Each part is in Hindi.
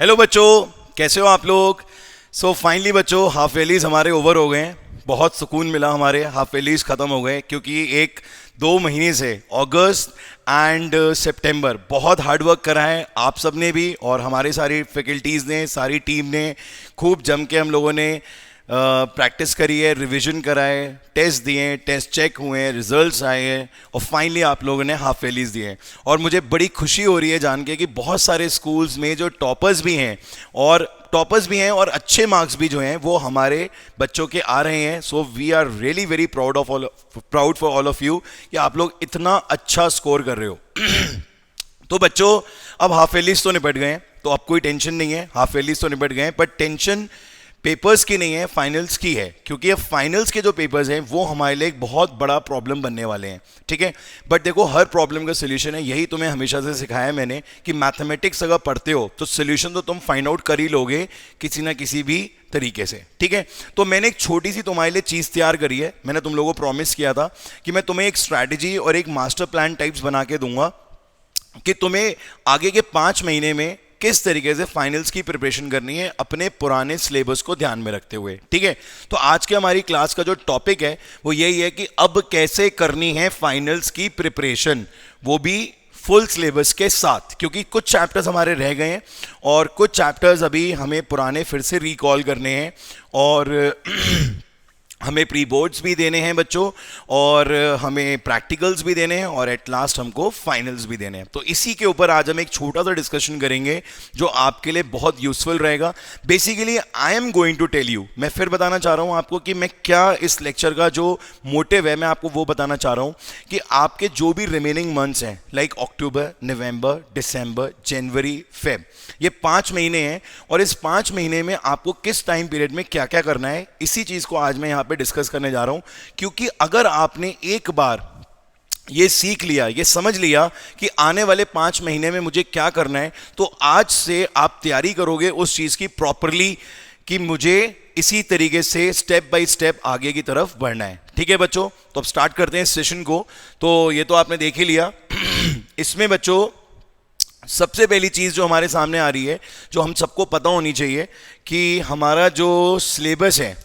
हेलो बच्चों, कैसे हो आप लोग। सो फाइनली बच्चों, हाफ वेलीज हमारे ओवर हो गए हैं। बहुत सुकून मिला, हमारे हाफ वेलीज ख़त्म हो गए क्योंकि 1-2 महीने से अगस्त एंड सितंबर बहुत हार्ड वर्क करा है आप सब ने भी, और हमारे सारी फैकल्टीज़ ने, सारी टीम ने खूब जम के हम लोगों ने प्रैक्टिस करी है, रिवीजन करा है, टेस्ट दिए, टेस्ट चेक हुए हैं, रिजल्ट्स आए हैं और फाइनली आप लोगों ने हाफ वेलीज दिए हैं। और मुझे बड़ी खुशी हो रही है जान के कि बहुत सारे स्कूल्स में जो टॉपर्स भी हैं और अच्छे मार्क्स भी जो हैं वो हमारे बच्चों के आ रहे हैं। So we are really very proud for all of you कि आप लोग इतना अच्छा स्कोर कर रहे हो। तो बच्चों, अब हाफ वेलीज तो निपट गए हैं, तो अब कोई टेंशन नहीं है। हाफ वेलीज तो निपट गए हैं, पर टेंशन पेपर्स की नहीं है, फाइनल्स की है, क्योंकि अब फाइनल्स के जो पेपर्स हैं वो हमारे लिए एक बहुत बड़ा प्रॉब्लम बनने वाले हैं। ठीक है, बट देखो, हर प्रॉब्लम का सोल्यूशन है। यही तुम्हें हमेशा से सिखाया है मैंने कि मैथमेटिक्स अगर पढ़ते हो तो सोल्यूशन तो तुम फाइंड आउट कर ही लोगे किसी ना किसी भी तरीके से। ठीक है, तो मैंने एक छोटी सी तुम्हारे लिए चीज़ तैयार करी है। मैंने तुम लोगों को प्रॉमिस किया था कि मैं तुम्हें एक स्ट्रैटेजी और एक मास्टर प्लान टाइप्स बना के दूंगा कि तुम्हें आगे के 5 महीने में किस तरीके से फाइनल्स की प्रिपरेशन करनी है अपने पुराने सिलेबस को ध्यान में रखते हुए। ठीक है, तो आज के हमारी क्लास का जो टॉपिक है वो यही है कि अब कैसे करनी है फाइनल्स की प्रिपरेशन, वो भी फुल सिलेबस के साथ, क्योंकि कुछ चैप्टर्स हमारे रह गए हैं और कुछ चैप्टर्स अभी हमें पुराने फिर से रिकॉल करने हैं और हमें प्री बोर्ड्स भी देने हैं बच्चों, और हमें प्रैक्टिकल्स भी देने हैं, और एट लास्ट हमको फाइनल्स भी देने हैं। तो इसी के ऊपर आज हम एक छोटा सा डिस्कशन करेंगे जो आपके लिए बहुत यूजफुल रहेगा। Basically I am going to tell you, मैं फिर बताना चाह रहा हूं आपको कि मैं क्या इस लेक्चर का जो मोटिव है मैं आपको वो बताना चाह रहा हूं कि आपके जो भी रिमेनिंग मंथ्स हैं, लाइक अक्टूबर, नवंबर, दिसंबर, जनवरी, फेब, ये 5 महीने हैं, और इस 5 महीने में आपको किस टाइम पीरियड में क्या क्या करना है, इसी चीज को आज मैं यहाँ पे डिस्कस करने जा रहा हूं। क्योंकि अगर आपने एक बार ये सीख लिया, ये समझ लिया कि आने वाले 5 महीने में मुझे क्या करना है, तो आज से आप तैयारी करोगे उस चीज की प्रॉपरली कि मुझे इसी तरीके से स्टेप बाय स्टेप आगे की तरफ बढ़ना है। ठीक है बच्चों, तो अब स्टार्ट करते हैं इस सेशन को। तो ये तो आपने देख ही लिया। इसमें बच्चों सबसे पहली चीज जो हमारे सामने आ रही है, जो हम सबको पता होनी चाहिए कि हमारा जो सिलेबस है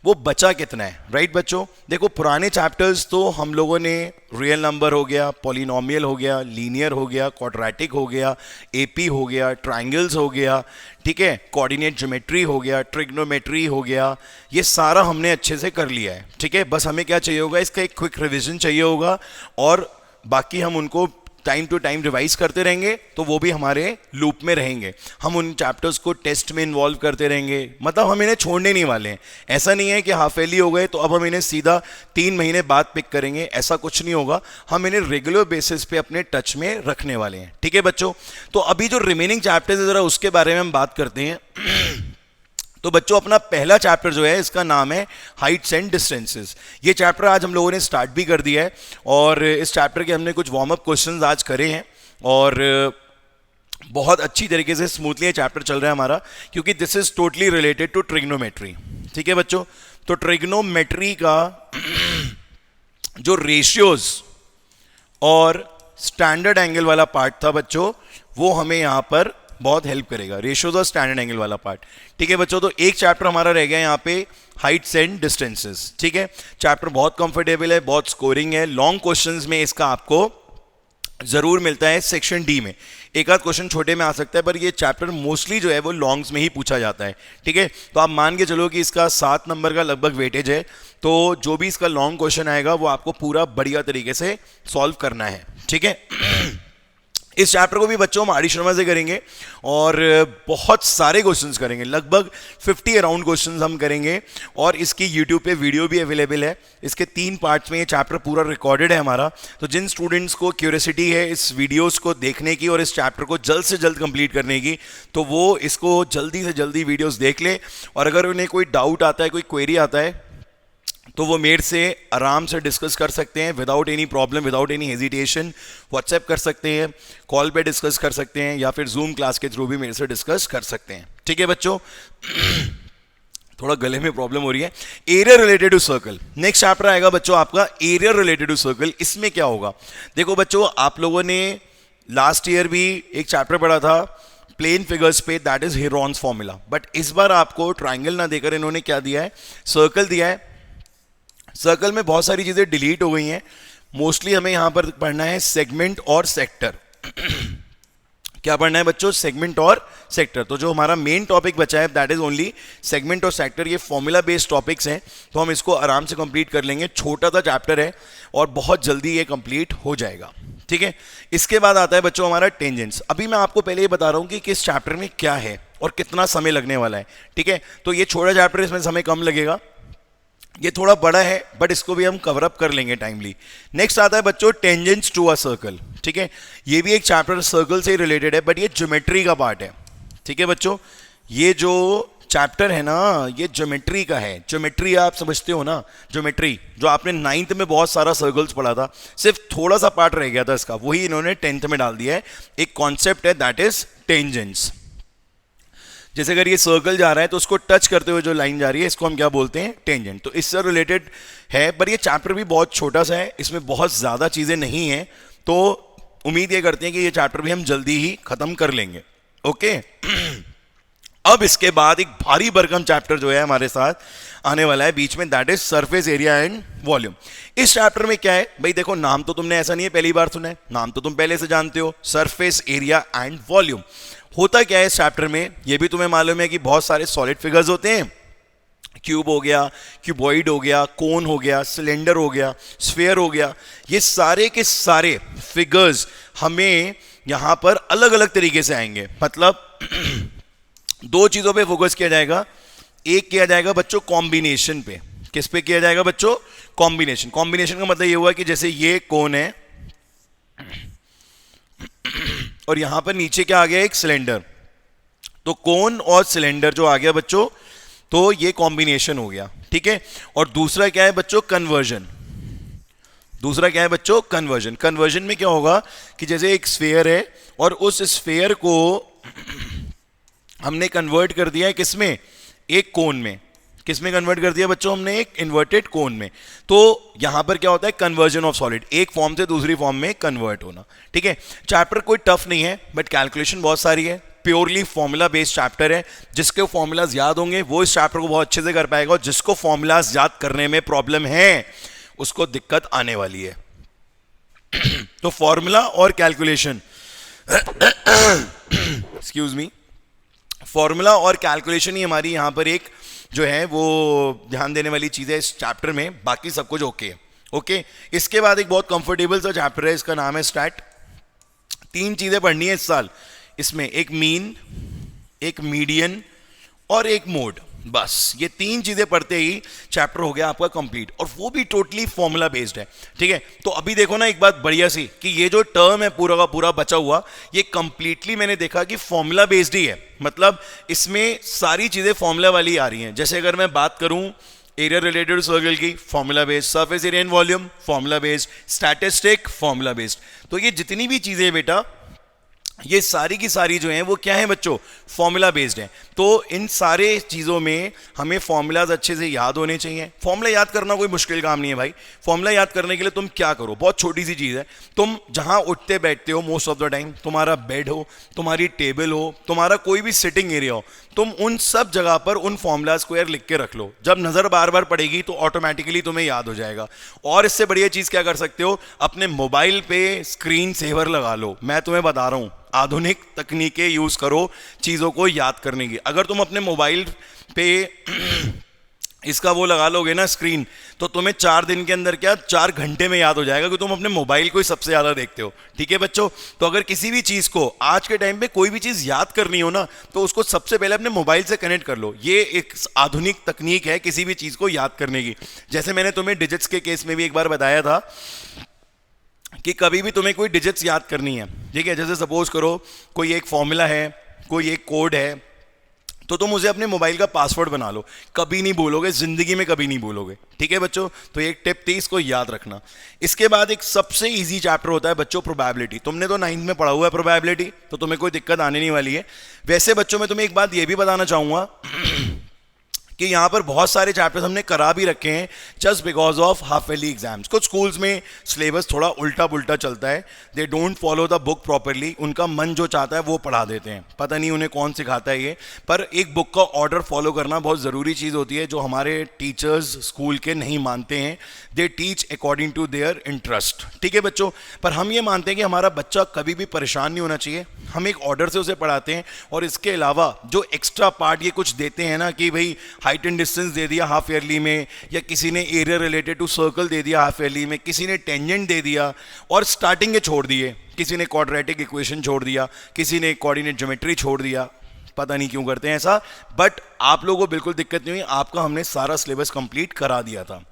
वो बचा कितना है। राइट बच्चों, देखो पुराने चैप्टर्स तो हम लोगों ने रियल नंबर हो गया, पॉलिनोमियल हो गया, लीनियर हो गया, क्वाड्रेटिक हो गया, एपी हो गया, ट्रायंगल्स हो गया, ठीक है, कोऑर्डिनेट ज्योमेट्री हो गया, ट्रिग्नोमेट्री हो गया, ये सारा हमने अच्छे से कर लिया है। ठीक है, बस हमें क्या चाहिए होगा, इसका एक क्विक रिविजन चाहिए होगा, और बाकी हम उनको टाइम टू टाइम रिवाइज करते रहेंगे, तो वो भी हमारे लूप में रहेंगे। हम उन चैप्टर्स को टेस्ट में इन्वॉल्व करते रहेंगे, मतलब हम इन्हें छोड़ने नहीं वाले हैं। ऐसा नहीं है कि हाफ ईयरली हो गए तो अब हम इन्हें सीधा 3 महीने बाद पिक करेंगे, ऐसा कुछ नहीं होगा। हम इन्हें रेगुलर बेसिस पे अपने टच में रखने वाले हैं। ठीक है बच्चों, तो अभी जो रिमेनिंग चैप्टर्स है जरा उसके बारे में हम बात करते हैं। तो बच्चों, अपना पहला चैप्टर जो है इसका नाम है हाइट्स एंड डिस्टेंसेस। ये चैप्टर आज हम लोगों ने स्टार्ट भी कर दिया है, और इस चैप्टर के हमने कुछ वार्म अप क्वेश्चंस आज करे हैं, और बहुत अच्छी तरीके से स्मूथली ये चैप्टर चल रहा है हमारा, क्योंकि this is totally related to trigonometry. ठीक है बच्चों, तो ट्रिग्नोमेट्री का जो रेशियोज और स्टैंडर्ड एंगल वाला पार्ट था बच्चों, वो हमें यहाँ पर बहुत हेल्प करेगा, रेशियोज और स्टैंडर्ड एंगल वाला पार्ट। ठीक है बच्चों, तो एक चैप्टर हमारा रह गया यहाँ पे हाइट्स एंड डिस्टेंसेस। ठीक है, चैप्टर बहुत कंफर्टेबल है, बहुत स्कोरिंग है। लॉन्ग क्वेश्चंस में इसका आपको जरूर मिलता है सेक्शन डी में, एक आध क्वेश्चन छोटे में आ सकता है, पर ये चैप्टर मोस्टली जो है वो लॉन्ग्स में ही पूछा जाता है। ठीक है, तो आप मान के चलो कि इसका 7 नंबर का लगभग वेटेज है, तो जो भी इसका लॉन्ग क्वेश्चन आएगा वो आपको पूरा बढ़िया तरीके से सॉल्व करना है। ठीक है, इस चैप्टर को भी बच्चों हम आर डी शर्मा से करेंगे, और बहुत सारे क्वेश्चंस करेंगे, लगभग 50 अराउंड क्वेश्चंस हम करेंगे, और इसकी यूट्यूब पे वीडियो भी अवेलेबल है। इसके 3 पार्ट्स में ये चैप्टर पूरा रिकॉर्डेड है हमारा। तो जिन स्टूडेंट्स को क्यूरियोसिटी है इस वीडियोस को देखने की और इस चैप्टर को जल्द से जल्द कंप्लीट करने की, तो वो इसको जल्दी से जल्दी वीडियोस देख ले, और अगर उन्हें कोई डाउट आता है, कोई क्वेरी आता है, तो वो मेरे से आराम से डिस्कस कर सकते हैं without any problem, without any hesitation. WhatsApp कर सकते हैं, कॉल पे डिस्कस कर सकते हैं, या फिर जूम क्लास के थ्रू भी मेरे से डिस्कस कर सकते हैं। ठीक है बच्चों, थोड़ा गले में प्रॉब्लम हो रही है। Area related to circle, next chapter आएगा बच्चों आपका एरिया रिलेटेड टू सर्कल। इसमें क्या होगा, देखो बच्चों, आप लोगों ने लास्ट ईयर भी एक चैप्टर पढ़ा था प्लेन फिगर्स पे, that is Heron's formula. But इस बार आपको ट्राइंगल ना देकर इन्होंने क्या दिया है, सर्कल दिया है। सर्कल में बहुत सारी चीजें डिलीट हो गई हैं। मोस्टली हमें यहां पर पढ़ना है सेगमेंट और सेक्टर। क्या पढ़ना है बच्चों, सेगमेंट और सेक्टर। तो जो हमारा मेन टॉपिक बचा है दैट इज ओनली सेगमेंट और सेक्टर। ये फॉर्मूला बेस्ड टॉपिक्स हैं, तो हम इसको आराम से कंप्लीट कर लेंगे। छोटा सा चैप्टर है और बहुत जल्दी ये कंप्लीट हो जाएगा, ठीक है। इसके बाद आता है बच्चों हमारा टेंजेंट्स। अभी मैं आपको पहले ये बता रहा हूं कि किस चैप्टर में क्या है और कितना समय लगने वाला है, ठीक है। तो ये छोटा चैप्टर, इसमें समय कम लगेगा। ये थोड़ा बड़ा है बट इसको भी हम कवर अप कर लेंगे टाइमली। नेक्स्ट आता है बच्चों टेंजेंट्स टू अ सर्कल, ठीक है। ये भी एक चैप्टर सर्कल से रिलेटेड है बट ये ज्योमेट्री का पार्ट है, ठीक है बच्चों। ये जो चैप्टर है ना ये ज्योमेट्री का है। ज्योमेट्री आप समझते हो ना, ज्योमेट्री जो आपने 9th में बहुत सारा सर्कल्स पढ़ा था, सिर्फ थोड़ा सा पार्ट रह गया था इसका, वही इन्होंने 10th में डाल दिया है। एक कॉन्सेप्ट है दैट इज टेंजेंट्स। जैसे अगर ये सर्कल जा रहा है तो उसको टच करते हुए जो लाइन जा रही है इसको हम क्या बोलते हैं, टेंजेंट। तो इससे रिलेटेड है, पर ये चैप्टर भी बहुत छोटा सा है, इसमें बहुत ज़्यादा चीज़ें नहीं हैं। तो उम्मीद ये करते हैं कि ये चैप्टर भी हम जल्दी ही खत्म कर लेंगे, ओके। अब इसके बाद एक भारी भरकम चैप्टर जो है हमारे साथ आने वाला है बीच में, that is surface area and volume. इस चैप्टर में क्या है भाई, देखो नाम तो तुमने ऐसा नहीं है पहली बार सुना है, नाम तो तुम पहले से जानते हो, सरफेस एरिया एंड वॉल्यूम। होता क्या है इस चैप्टर में, ये भी तुम्हें मालूम है कि बहुत सारे सॉलिड फिगर्स होते हैं। क्यूब हो गया, क्यूबॉइड हो गया, कोन हो गया, सिलेंडर हो गया, स्फीयर हो गया। ये सारे के सारे फिगर्स हमें यहां पर अलग अलग तरीके से आएंगे। मतलब दो चीजों पे फोकस किया जाएगा। एक किया जाएगा बच्चों कॉम्बिनेशन पे। किस पे किया जाएगा बच्चों, कॉम्बिनेशन। कॉम्बिनेशन का मतलब ये हुआ कि जैसे ये कोन है और यहां पर नीचे क्या आ गया, एक सिलेंडर। तो कोन और सिलेंडर जो आ गया बच्चों, तो ये कॉम्बिनेशन हो गया, ठीक है। और दूसरा क्या है बच्चों, कन्वर्जन। दूसरा क्या है बच्चों, कन्वर्जन। कन्वर्जन में क्या होगा कि जैसे एक स्फीयर है और उस स्फीयर को हमने कन्वर्ट कर दिया है किसमें, एक कोन में। किसमें कन्वर्ट कर दिया बच्चों हमने, एक इन्वर्टेड कोन में। तो यहां पर क्या होता है, कन्वर्जन ऑफ सॉलिड, एक फॉर्म से दूसरी फॉर्म में कन्वर्ट होना, ठीक है। चैप्टर कोई टफ नहीं है बट कैलकुलेशन बहुत सारी है। प्योरली फॉर्मूला बेस्ड चैप्टर है। जिसके फॉर्मूलाज याद होंगे वो इस चैप्टर को बहुत अच्छे से कर पाएगा, और जिसको फॉर्मूलाज याद करने में प्रॉब्लम है उसको दिक्कत आने वाली है। तो फॉर्मूला और कैलकुलेशन एक्सक्यूज मी, फॉर्मूला और कैलकुलेशन ही हमारी यहां पर एक जो है वो ध्यान देने वाली चीज है इस चैप्टर में। बाकी सब कुछ ओके है, ओके। इसके बाद एक बहुत कंफर्टेबल सा चैप्टर है, इसका नाम है स्टैट। 3 चीजें पढ़नी है इस साल इसमें, एक मीन, एक मीडियन और एक मोड। बस ये 3 चीजें पढ़ते ही चैप्टर हो गया आपका कंप्लीट, और वो भी टोटली फॉर्मूला बेस्ड है, ठीक है। तो अभी देखो ना एक बात बढ़िया सी, कि ये जो टर्म है पूरा का पूरा बचा हुआ, ये कंप्लीटली मैंने देखा कि फॉर्मूला बेस्ड ही है। मतलब इसमें सारी चीजें फॉर्मूला वाली आ रही हैं। जैसे अगर मैं बात करूं एरिया रिलेटेड सर्कल की, formula based, surface area and volume formula based, statistic formula based. तो ये जितनी भी चीजें बेटा, ये सारी की सारी जो हैं वो क्या है बच्चों, फॉर्मूला बेस्ड है। तो इन सारे चीज़ों में हमें फॉर्मूलाज अच्छे से याद होने चाहिए। फॉर्मूला याद करना कोई मुश्किल काम नहीं है भाई। फॉर्मूला याद करने के लिए तुम क्या करो, बहुत छोटी सी चीज़ है। तुम जहां उठते बैठते हो मोस्ट ऑफ द टाइम, तुम्हारा बेड हो, तुम्हारी टेबल हो, तुम्हारा कोई भी सिटिंग एरिया हो, तुम उन सब जगह पर उन फॉर्मूलाज को यार लिख के रख लो। जब नज़र बार बार पड़ेगी तो ऑटोमेटिकली तुम्हें याद हो जाएगा। और इससे बढ़िया चीज़ क्या कर सकते हो, अपने मोबाइल पे स्क्रीन सेवर लगा लो। मैं तुम्हें बता रहा हूं, आधुनिक तकनीकें यूज करो चीजों को याद करने की। अगर तुम अपने मोबाइल पे इसका वो लगा लोगे ना स्क्रीन, तो तुम्हें 4 दिन के अंदर क्या 4 घंटे में याद हो जाएगा, कि तुम अपने मोबाइल को ही सबसे ज्यादा देखते हो, ठीक है बच्चों। तो अगर किसी भी चीज को आज के टाइम पे कोई भी चीज याद करनी हो ना, तो उसको सबसे पहले अपने मोबाइल से कनेक्ट कर लो। ये एक आधुनिक तकनीक है किसी भी चीज को याद करने की। जैसे मैंने तुम्हें डिजिट्स के केस में भी एक बार बताया था कि कभी भी तुम्हें कोई डिजिट्स याद करनी है, ठीक है। जैसे सपोज करो कोई एक फॉर्मूला है, कोई एक कोड है, तो तुम उसे अपने मोबाइल का पासवर्ड बना लो। कभी नहीं भूलोगे, जिंदगी में कभी नहीं भूलोगे, ठीक है बच्चों। तो एक टिप थी, इसको याद रखना। इसके बाद एक सबसे इजी चैप्टर होता है बच्चों प्रोबेबिलिटी। तुमने तो 9th में पढ़ा हुआ है प्रोबेबिलिटी, तो तुम्हें कोई दिक्कत आने नहीं वाली है। वैसे बच्चों मैं तुम्हें एक बात ये भी बताना चाहूंगा कि यहाँ पर बहुत सारे चैप्टर्स हमने करा भी रखे हैं just because of half yearly exams. कुछ स्कूल्स में सिलेबस थोड़ा उल्टा पुल्टा चलता है, they don't follow the book properly, उनका मन जो चाहता है वो पढ़ा देते हैं, पता नहीं उन्हें कौन सिखाता है ये, पर एक बुक का ऑर्डर फॉलो करना बहुत ज़रूरी चीज़ होती है जो हमारे टीचर्स स्कूल के नहीं मानते हैं। They teach according to their interest, ठीक है बच्चों। पर हम ये मानते हैं कि हमारा बच्चा कभी भी परेशान नहीं होना चाहिए, हम एक ऑर्डर से उसे पढ़ाते हैं। और इसके अलावा जो एक्स्ट्रा पार्ट ये कुछ देते हैं ना कि भाई हाइट एंड डिस्टेंस दे दिया हाफ ईयरली में, या किसी ने एरिया रिलेटेड टू सर्कल दे दिया हाफ ईयरली में, किसी ने टेंजेंट दे दिया और स्टार्टिंग के छोड़ दिए, किसी ने क्वाड्रेटिक इक्वेशन छोड़ दिया, किसी ने कोऑर्डिनेट ज्योमेट्री छोड़ दिया, पता नहीं क्यों करते हैं ऐसा। बट आप लोगों को बिल्कुल दिक्कत नहीं हुई, आपका हमने सारा सिलेबस कंप्लीट करा दिया था,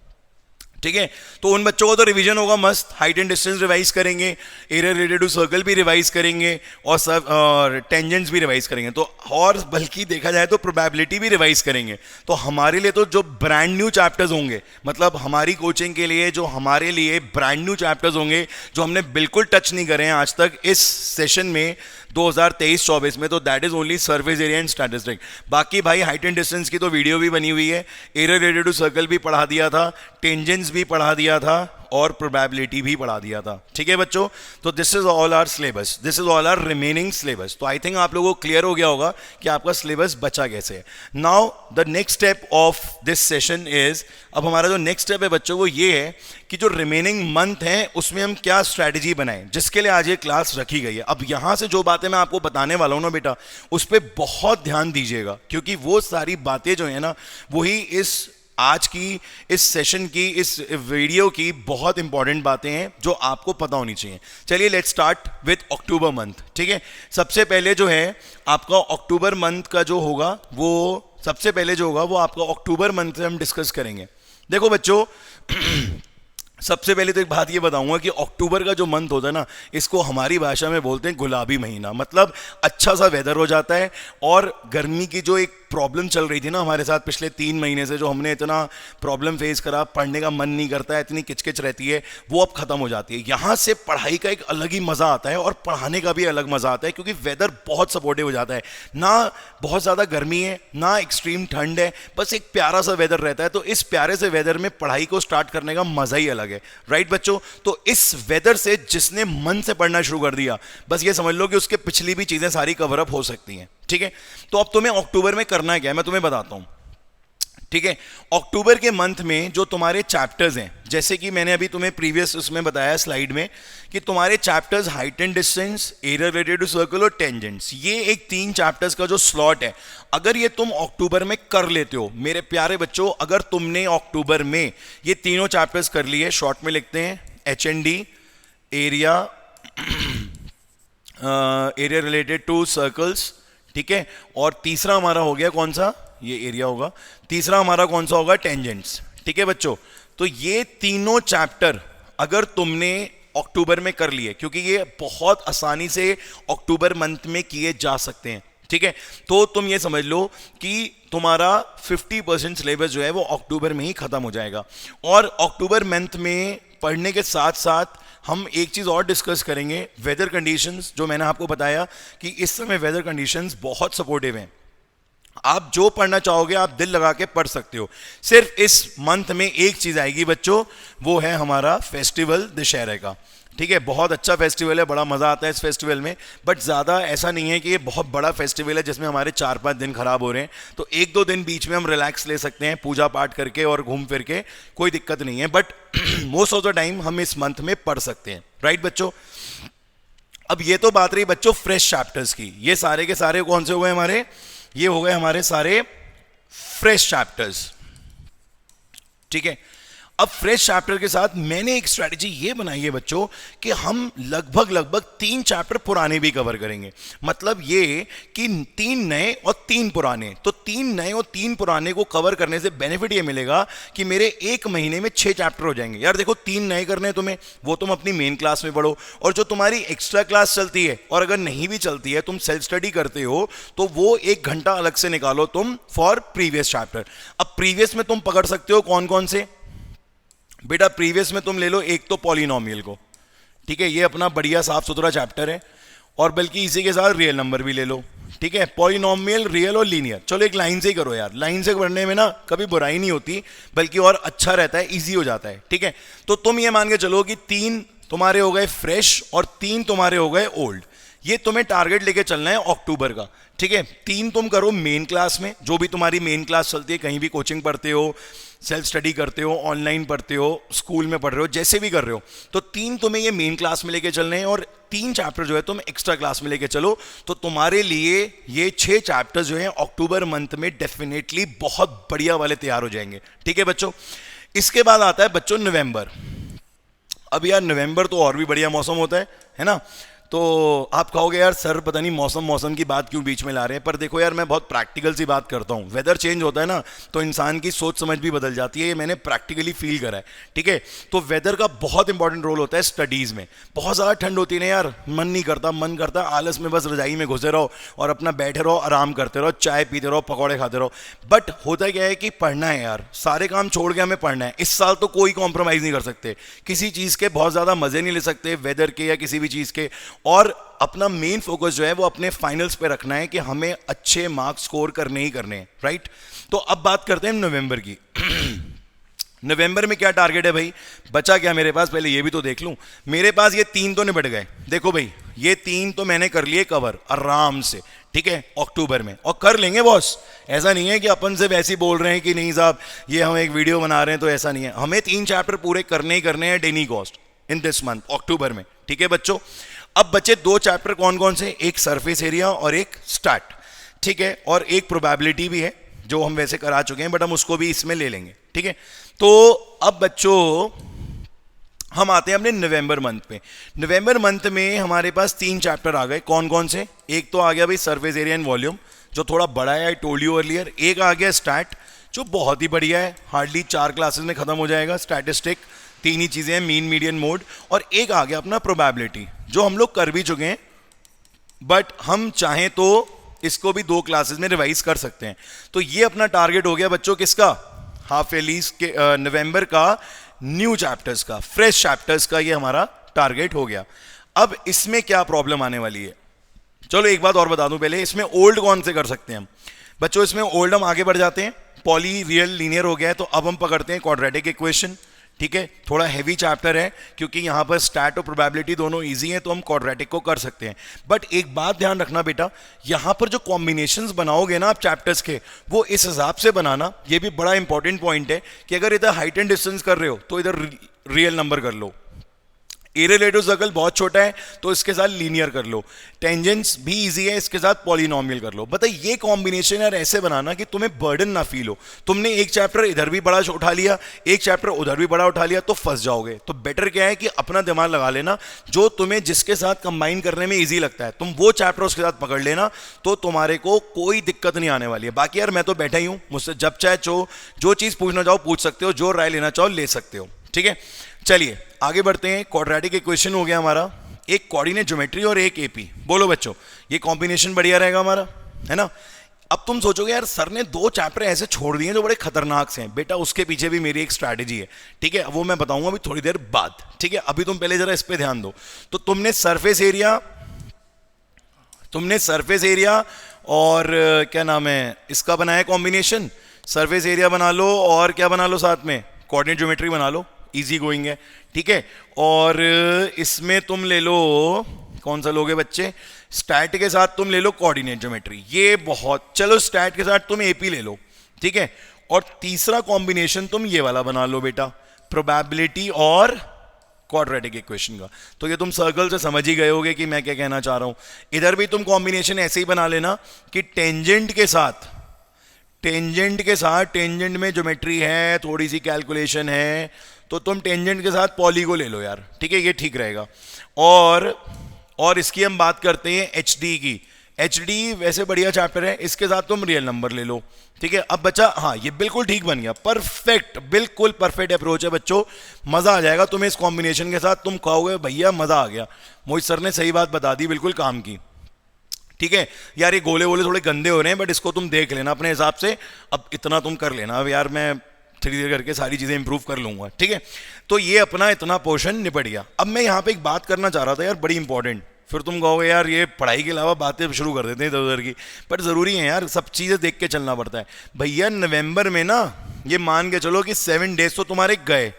ठीक है। तो उन बच्चों को तो रिवीजन होगा मस्त, हाइट एंड डिस्टेंस रिवाइज करेंगे, एरिया रिलेटेड टू सर्कल भी रिवाइज करेंगे और सब और टेंजेंट्स भी रिवाइज करेंगे, तो और बल्कि देखा जाए तो प्रोबेबिलिटी भी रिवाइज करेंगे। तो हमारे लिए तो जो ब्रांड न्यू चैप्टर्स होंगे, मतलब हमारी कोचिंग के लिए जो हमारे लिए ब्रांड न्यू चैप्टर्स होंगे जो हमने बिल्कुल टच नहीं करे हैं आज तक इस सेशन में 2023-24 में, तो that is only surface area and statistic. बाकी भाई हाइट एंड डिस्टेंस की तो वीडियो भी बनी हुई है, एरिया रिलेटेड टू सर्कल भी पढ़ा दिया था, टेंजेंट्स भी पढ़ा दिया था और प्रोबेबिलिटी भी पढ़ा दिया था, ठीक है बच्चों। तो this is all our syllabus, this is all our remaining syllabus. तो आई थिंक आप लोगों को क्लियर हो गया होगा कि आपका सिलेबस बचा कैसे है। Now the next step of this session is, अब हमारा जो नेक्स्ट स्टेप है बच्चों वो ये है कि जो रिमेनिंग मंथ हैं उसमें हम क्या स्ट्रैटेजी बनाएं, जिसके लिए आज ये क्लास रखी गई है। अब यहां से जो बातें मैं आपको बताने वाला हूं ना बेटा, उस पर बहुत ध्यान दीजिएगा, क्योंकि वो सारी बातें जो है ना वही इस आज की इस सेशन की इस वीडियो की बहुत इंपॉर्टेंट बातें हैं जो आपको पता होनी चाहिए। चलिए let's start with October month, ठीक है। सबसे पहले जो है आपका अक्टूबर मंथ का जो होगा वो सबसे पहले जो होगा वो आपका अक्टूबर मंथ से हम डिस्कस करेंगे। देखो बच्चों सबसे पहले तो एक बात ये बताऊंगा कि अक्टूबर का जो मंथ होता है ना, इसको हमारी भाषा में बोलते हैं गुलाबी महीना। मतलब अच्छा सा वेदर हो जाता है और गर्मी की जो एक प्रॉब्लम चल रही थी ना हमारे साथ पिछले 3 महीने से, जो हमने इतना प्रॉब्लम फेस करा, पढ़ने का मन नहीं करता है, इतनी किचकिच रहती है, वो अब खत्म हो जाती है। यहाँ से पढ़ाई का एक अलग ही मज़ा आता है और पढ़ाने का भी अलग मज़ा आता है, क्योंकि वेदर बहुत सपोर्टिव हो जाता है, ना बहुत ज़्यादा गर्मी है ना एक्सट्रीम ठंड है, बस एक प्यारा सा वेदर रहता है। तो इस प्यारे से वेदर में पढ़ाई को स्टार्ट करने का मज़ा ही अलग है, राइट बच्चों। तो इस वेदर से जिसने मन से पढ़ना शुरू कर दिया, बस ये समझ लो कि उसके पिछली भी चीज़ें सारी कवर अप हो सकती हैं, ठीक है। तो अब तुम्हें अक्टूबर में करना है क्या, मैं तुम्हें बताता हूं, ठीक है। अक्टूबर के मंथ में जो तुम्हारे चैप्टर्स हैं, जैसे कि मैंने अभी तुम्हें प्रीवियस उसमें बताया स्लाइड में कि तुम्हारे chapters height and distance, area related to circle और टेंजेंट्स, ये एक 3 चैप्टर्स का जो स्लॉट है, अगर ये तुम अक्टूबर में कर लेते हो मेरे प्यारे बच्चों, अगर तुमने अक्टूबर में ये तीनों चैप्टर्स कर लिए, शॉर्ट में लिखते हैं HND, area area related to circles, ठीक है, और तीसरा हमारा हो गया कौन सा, ये एरिया होगा, तीसरा हमारा कौन सा होगा, टेंजेंट्स, ठीक है बच्चों। तो ये तीनों चैप्टर अगर तुमने अक्टूबर में कर लिए, क्योंकि ये बहुत आसानी से अक्टूबर मंथ में किए जा सकते हैं, ठीक है, तो तुम ये समझ लो कि तुम्हारा 50% सिलेबस जो है वो अक्टूबर में ही खत्म हो जाएगा। और अक्टूबर मंथ में पढ़ने के साथ साथ हम एक चीज़ और डिस्कस करेंगे, वेदर कंडीशंस, जो मैंने आपको बताया कि इस समय वेदर कंडीशंस बहुत सपोर्टिव हैं, आप जो पढ़ना चाहोगे आप दिल लगा के पढ़ सकते हो। सिर्फ इस मंथ में एक चीज़ आएगी बच्चों, वो है हमारा फेस्टिवल दशहरे का, ठीक है। बहुत अच्छा फेस्टिवल है, बड़ा मज़ा आता है इस फेस्टिवल में, बट ज़्यादा ऐसा नहीं है कि ये बहुत बड़ा फेस्टिवल है जिसमें हमारे 4-5 दिन खराब हो रहे हैं। तो 1-2 दिन बीच में हम रिलैक्स ले सकते हैं पूजा पाठ करके और घूम फिर के, कोई दिक्कत नहीं है, but most of the time हम इस मंथ में पढ़ सकते हैं, राइट बच्चों। अब ये तो बात रही बच्चों फ्रेश चैप्टर्स की, ये सारे के सारे कौन से हो गए हमारे, ये हो गए हमारे सारे फ्रेश चैप्टर्स, ठीक है। अब फ्रेश चैप्टर के साथ मैंने एक स्ट्रैटेजी ये बनाई है बच्चों कि हम लगभग 3 चैप्टर पुराने भी कवर करेंगे। मतलब ये कि 3 नए और 3 पुराने, तो 3 नए और 3 पुराने को कवर करने से बेनिफिट ये मिलेगा कि मेरे 1 महीने में 6 चैप्टर हो जाएंगे। यार देखो 3 नए करने हैं तुम्हें, वो तुम अपनी मेन क्लास में पढ़ो, और जो तुम्हारी एक्स्ट्रा क्लास चलती है, और अगर नहीं भी चलती है, तुम सेल्फ स्टडी करते हो, तो वो 1 घंटा अलग से निकालो तुम फॉर प्रीवियस चैप्टर। अब प्रीवियस में तुम पकड़ सकते हो कौन कौन से बेटा, प्रीवियस में तुम ले लो एक तो पॉलिनोमियल को, ठीक है, ये अपना बढ़िया साफ सुथरा चैप्टर है, और बल्कि इसी के साथ रियल नंबर भी ले लो, ठीक है, पॉलिनोमियल, रियल और लीनियर। चलो एक लाइन से ही करो यार, लाइन से करने में ना कभी बुराई नहीं होती, बल्कि और अच्छा रहता है, इजी हो जाता है, ठीक है। तो तुम ये मान के चलो कि 3 तुम्हारे हो गए फ्रेश और 3 तुम्हारे हो गए ओल्ड। ये तुम्हें टारगेट लेके चलना है अक्टूबर का, ठीक है। 3 तुम करो मेन क्लास में, जो भी तुम्हारी मेन क्लास चलती है, कहीं भी कोचिंग पढ़ते हो, सेल्फ स्टडी करते हो, ऑनलाइन पढ़ते हो, स्कूल में पढ़ रहे हो, जैसे भी कर रहे हो, तो 3 तुम्हें ये मेन क्लास में लेके चलने हैं और 3 चैप्टर जो है तुम एक्स्ट्रा क्लास में लेके चलो। तो तुम्हारे लिए ये 6 चैप्टर जो हैं अक्टूबर मंथ में डेफिनेटली बहुत बढ़िया वाले तैयार हो जाएंगे, ठीक है बच्चों। इसके बाद आता है बच्चों नवंबर। अब यार नवंबर तो और भी बढ़िया मौसम होता है ना। तो आप कहोगे यार सर पता नहीं मौसम की बात क्यों बीच में ला रहे हैं, पर देखो यार मैं बहुत प्रैक्टिकल सी बात करता हूँ। वेदर चेंज होता है ना तो इंसान की सोच समझ भी बदल जाती है, ये मैंने प्रैक्टिकली फील करा है, ठीक है। तो वेदर का बहुत इंपॉर्टेंट रोल होता है स्टडीज़ में। बहुत ज़्यादा ठंड होती है ना यार, मन करता आलस में बस रजाई में घुसे रहो और अपना बैठे रहो, आराम करते रहो, चाय पीते रहो, पकौड़े खाते रहो। बट होता क्या है कि पढ़ना है यार, सारे काम छोड़ के हमें पढ़ना है। इस साल तो कोई कॉम्प्रोमाइज़ नहीं कर सकते, किसी चीज़ के बहुत ज़्यादा मज़े नहीं ले सकते, वेदर के या किसी भी चीज़ के। और अपना मेन फोकस जो है वो अपने फाइनल्स पे रखना है कि हमें अच्छे मार्क्स स्कोर करने ही करने हैं, राइट। तो अब बात करते हैं नवंबर की। नवंबर में क्या टारगेट है भाई, बचा क्या मेरे पास, पहले ये भी तो देख लूं। मेरे पास ये 3 तो निपट गए, देखो भाई ये 3 तो मैंने कर लिए कवर आराम से, ठीक है, अक्टूबर में। और कर लेंगे बॉस, ऐसा नहीं है कि अपन से वैसे ही बोल रहे हैं कि नहीं साहब ये हम एक वीडियो बना रहे हैं, तो ऐसा नहीं है। हमें 3 चैप्टर पूरे करने ही करने हैं डेनी कॉस्ट इन दिस मंथ अक्टूबर में, ठीक है बच्चों। अब बचे 2 चैप्टर कौन कौन से, एक सरफेस एरिया और एक स्टैट, ठीक है, और एक प्रोबेबिलिटी भी है जो हम वैसे करा चुके हैं, बट हम उसको भी इसमें ले लेंगे, ठीक है। तो अब बच्चों हम आते हैं अपने नवंबर मंथ पे। नवंबर मंथ में हमारे पास 3 चैप्टर आ गए, कौन कौन से, एक तो आ गया भाई सरफेस एरिया एंड वॉल्यूम जो थोड़ा बड़ा है, आई टोल्ड यू अर्लियर। एक आ गया स्टैट जो बहुत ही बढ़िया है, हार्डली 4 क्लासेस में खत्म हो जाएगा। स्टैटिस्टिक 3 ही चीजें हैं, मीन मीडियन मोड। और एक आ गया अपना प्रोबेबिलिटी जो हम लोग कर भी चुके हैं, बट हम चाहें तो इसको भी 2 क्लासेस में रिवाइज कर सकते हैं। तो ये अपना टारगेट हो गया बच्चों किसका, हाफ एलिस के नवंबर का न्यू चैप्टर्स का, फ्रेश चैप्टर्स का ये हमारा टारगेट हो गया। अब इसमें क्या प्रॉब्लम आने वाली है, चलो एक बात और बता दूं पहले, इसमें ओल्ड कौन से कर सकते हैं हम बच्चों। इसमें ओल्ड हम आगे बढ़ जाते हैं, पॉली रियल लीनियर हो गया है, तो अब हम पकड़ते हैं क्वाड्रेटिक इक्वेशन, ठीक है। थोड़ा हैवी चैप्टर है क्योंकि यहां पर स्टैट और प्रोबेबिलिटी दोनों इजी हैं, तो हम क्वाड्रेटिक को कर सकते हैं। बट एक बात ध्यान रखना बेटा, यहां पर जो कॉम्बिनेशंस बनाओगे ना आप चैप्टर्स के, वो इस हिसाब से बनाना, ये भी बड़ा इंपॉर्टेंट पॉइंट है कि अगर इधर हाइट एंड डिस्टेंस कर रहे हो तो इधर रियल नंबर कर लो, इररिलेटिव सर्कल बहुत छोटा है तो इसके साथ लीनियर कर लो, टेंजेंट्स भी इजी है इसके साथ पॉलिनोमियल कर लो। बताइए ये कॉम्बिनेशन यार ऐसे बनाना कि तुम्हें बर्डन ना फील हो। तुमने एक चैप्टर इधर भी बड़ा उठा लिया, एक चैप्टर उधर भी बड़ा उठा लिया, तो फंस जाओगे। तो बेटर क्या है कि अपना दिमाग लगा लेना, जो तुम्हें जिसके साथ कंबाइन करने में ईजी लगता है तुम वो चैप्टर उसके साथ पकड़ लेना, तो तुम्हारे को कोई दिक्कत नहीं आने वाली है। बाकी यार मैं तो बैठा ही हूं, मुझसे जब चाहे जो चीज पूछना चाहो पूछ सकते हो, जो राय लेना चाहो ले सकते हो, ठीक है। चलिए आगे बढ़ते हैं। क्वाड्रेटिक इक्वेशन हो गया हमारा, एक कोऑर्डिनेट ज्योमेट्री और एक एपी। बोलो बच्चों ये कॉम्बिनेशन बढ़िया रहेगा हमारा, है ना। अब तुम सोचोगे यार सर ने 2 चैप्टर ऐसे छोड़ दिए जो बड़े खतरनाक से हैं। बेटा उसके पीछे भी मेरी एक स्ट्रैटेजी है, ठीक है, वो मैं बताऊंगा अभी थोड़ी देर बाद, ठीक है। अभी तुम पहले जरा इस पे ध्यान दो। तो तुमने सरफेस एरिया और क्या नाम है इसका बनाया कॉम्बिनेशन, सरफेस एरिया बना लो और क्या बना लो साथ में, कोऑर्डिनेट ज्योमेट्री बना लो, इजी गोइंग है, ठीक है। और इसमें तुम ले लो, कौन सा लोगे बच्चे, स्टैट के साथ तुम ले लो कोऑर्डिनेट ज्योमेट्री, ये बहुत, चलो स्टैट के साथ तुम एपी ले लो, ठीक है। और तीसरा कॉम्बिनेशन तुम ये वाला बना लो बेटा, प्रोबेबिलिटी और क्वाड्रेटिक इक्वेशन का। तो ये तुम सर्कल से समझ ही गए होगे कि मैं क्या कहना चाह रहा हूं। इधर भी तुम कॉम्बिनेशन ऐसे ही बना लेना कि टेंजेंट टेंजेंट में ज्योमेट्री है, थोड़ी सी कैलकुलेशन है, तो तुम टेंजेंट के साथ पॉली को ले लो यार, ठीक है, ये ठीक रहेगा। और इसकी हम बात करते हैं एचडी की। एचडी वैसे बढ़िया चैप्टर है, इसके साथ तुम रियल नंबर ले लो, ठीक है। अब बच्चा, हाँ ये बिल्कुल ठीक बन गया, परफेक्ट, बिल्कुल परफेक्ट अप्रोच है बच्चों, मजा आ जाएगा तुम्हें इस कॉम्बिनेशन के साथ। तुम कहोगे भैया मजा आ गया, मोहित सर ने सही बात बता दी, बिल्कुल काम की, ठीक है। यार ये गोले वोले थोड़े गंदे हो रहे हैं, बट इसको तुम देख लेना अपने हिसाब से, अब इतना तुम कर लेना। अब यार मैं थोड़ी देर करके सारी चीजें इंप्रूव कर लूंगा, ठीक है। तो ये अपना इतना पोर्शन निपट गया। अब मैं यहाँ पे एक बात करना चाह रहा था यार, बड़ी इंपॉर्टेंट, फिर तुम कहोगे यार ये पढ़ाई के अलावा बातें शुरू कर देते हैं इधर उधर की, बट ज़रूरी है यार, सब चीज़ें देख के चलना पड़ता है भैया। नवंबर में ना ये मान के चलो कि 7 डेज तो तुम्हारे गए।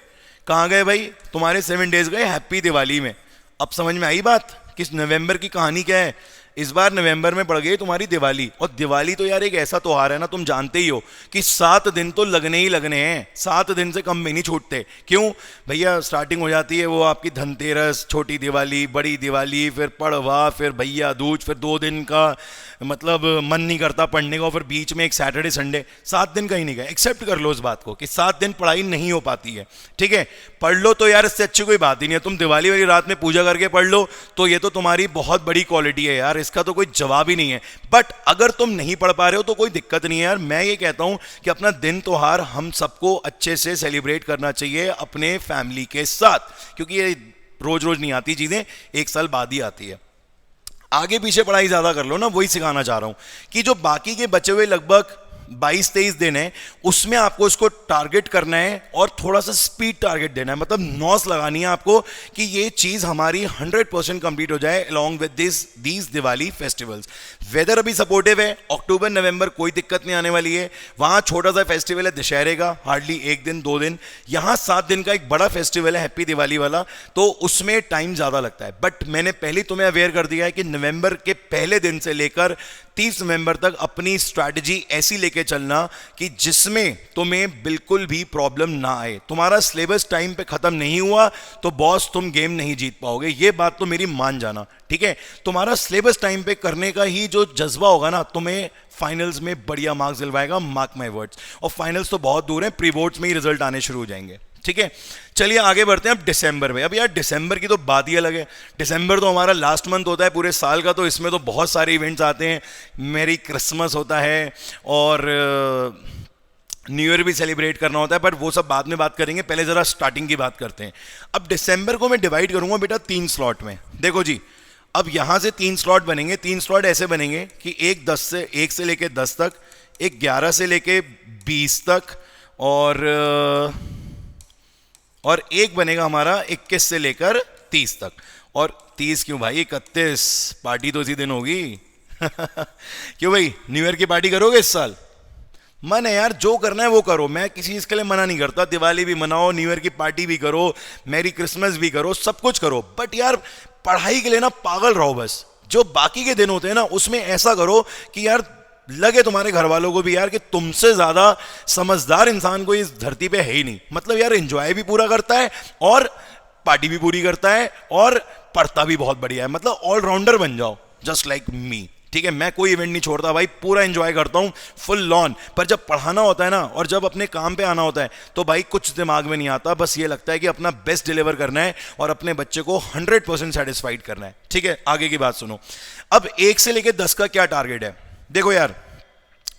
कहाँ गए भाई? तुम्हारे 7 डेज गए हैप्पी दिवाली में। अब समझ में आई बात कि नवंबर की कहानी क्या है? इस बार नवंबर में पड़ गई तुम्हारी दिवाली। और दिवाली तो यार एक ऐसा त्योहार है ना, तुम जानते ही हो कि 7 दिन तो लगने ही लगने हैं, 7 दिन से कम भी नहीं छूटते। क्यों भैया? स्टार्टिंग हो जाती है वो आपकी धनतेरस, छोटी दिवाली, बड़ी दिवाली, फिर पड़वा, फिर भैया दूज, फिर 2 दिन का मतलब मन नहीं करता पढ़ने का, फिर बीच में एक सैटरडे संडे, 7 दिन कहीं नहीं गए। एक्सेप्ट कर लो इस बात को कि 7 दिन पढ़ाई नहीं हो पाती है, ठीक है? पढ़ लो तो यार, इससे अच्छी कोई बात ही नहीं है। तुम दिवाली वाली रात में पूजा करके पढ़ लो तो ये तो तुम्हारी बहुत बड़ी क्वालिटी है यार, इसका तो कोई जवाब ही नहीं है। बट अगर तुम नहीं पढ़ पा रहे हो तो कोई दिक्कत नहीं है यार। मैं ये कहता हूं कि अपना दिन त्योहार हम सबको अच्छे से सेलिब्रेट करना चाहिए अपने फैमिली के साथ, क्योंकि ये रोज रोज नहीं आती चीजें, एक साल बाद ही आती है। आगे पीछे पढ़ाई ज्यादा कर लो ना, वही सिखाना चाह रहा हूं कि जो बाकी के बचे हुए लगभग 22-23 दिन है, उसमें आपको इसको टारगेट करना है और थोड़ा सा स्पीड टारगेट देना है, मतलब नॉस लगानी है आपको कि ये चीज हमारी 100% कंप्लीट हो जाए along with these Diwali festivals. Weather अभी सपोर्टिव है, अक्टूबर नवंबर कोई दिक्कत नहीं आने वाली है। वहां छोटा सा फेस्टिवल है दशहरे का, हार्डली 1 दिन 2 दिन। यहां 7 दिन का एक बड़ा फेस्टिवल है हैप्पी दिवाली वाला, तो उसमें टाइम ज्यादा लगता है। बट मैंने पहले तुम्हें अवेयर कर दिया है कि नवंबर के पहले दिन से लेकर 30 नवंबर तक अपनी स्ट्रैटेजी ऐसी लेके चलना कि जिसमें तुम्हें बिल्कुल भी प्रॉब्लम ना आए। तुम्हारा सिलेबस टाइम पे खत्म नहीं हुआ तो बॉस तुम गेम नहीं जीत पाओगे, ये बात तो मेरी मान जाना, ठीक है? तुम्हारा सिलेबस टाइम पे करने का ही जो जज्बा होगा ना, तुम्हें फाइनल्स में बढ़िया मार्क्स दिलवाएगा, मार्क माय वर्ड्स। और फाइनल्स तो बहुत दूर है, प्री बोर्ड्स में ही रिजल्ट आने शुरू हो जाएंगे, ठीक है? चलिए आगे बढ़ते हैं अब दिसंबर में। अब यार दिसंबर की तो बात ही अलग है। दिसंबर तो हमारा लास्ट मंथ होता है पूरे साल का, तो इसमें तो बहुत सारे इवेंट्स आते हैं। मेरी क्रिसमस होता है और न्यू ईयर भी सेलिब्रेट करना होता है, बट वो सब बाद में बात करेंगे, पहले जरा स्टार्टिंग की बात करते हैं। अब दिसंबर को मैं डिवाइड करूंगा बेटा 3 स्लॉट में। देखो जी, अब यहां से 3 स्लॉट बनेंगे। 3 स्लॉट ऐसे बनेंगे कि एक 1 से लेके 10 तक, एक 11 से लेके 20 तक, और एक बनेगा हमारा 21 से लेकर 30 तक। और 30 क्यों भाई, 31 पार्टी तो इसी दिन होगी। क्यों भाई, न्यू ईयर की पार्टी करोगे इस साल? मन है यार, जो करना है वो करो, मैं किसी चीज के लिए मना नहीं करता। दिवाली भी मनाओ, न्यू ईयर की पार्टी भी करो, मैरी क्रिसमस भी करो, सब कुछ करो, बट यार पढ़ाई के लिए ना पागल रहो बस। जो बाकी के दिन होते हैं ना, उसमें ऐसा करो कि यार लगे तुम्हारे घर वालों को भी यार कि तुमसे ज्यादा समझदार इंसान कोई इस धरती पे है ही नहीं। मतलब यार एंजॉय भी पूरा करता है और पार्टी भी पूरी करता है और पढ़ता भी बहुत बढ़िया है। मतलब ऑलराउंडर बन जाओ, जस्ट लाइक मी, ठीक है? मैं कोई इवेंट नहीं छोड़ता भाई, पूरा एंजॉय करता हूं फुल लॉन। पर जब पढ़ाना होता है ना और जब अपने काम पे आना होता है तो भाई कुछ दिमाग में नहीं आता, बस ये लगता है कि अपना बेस्ट डिलीवर करना है और अपने बच्चे को 100% सेटिस्फाइड करना है, ठीक है? आगे की बात सुनो। अब 1 से लेकर 10 का क्या टारगेट है? देखो यार,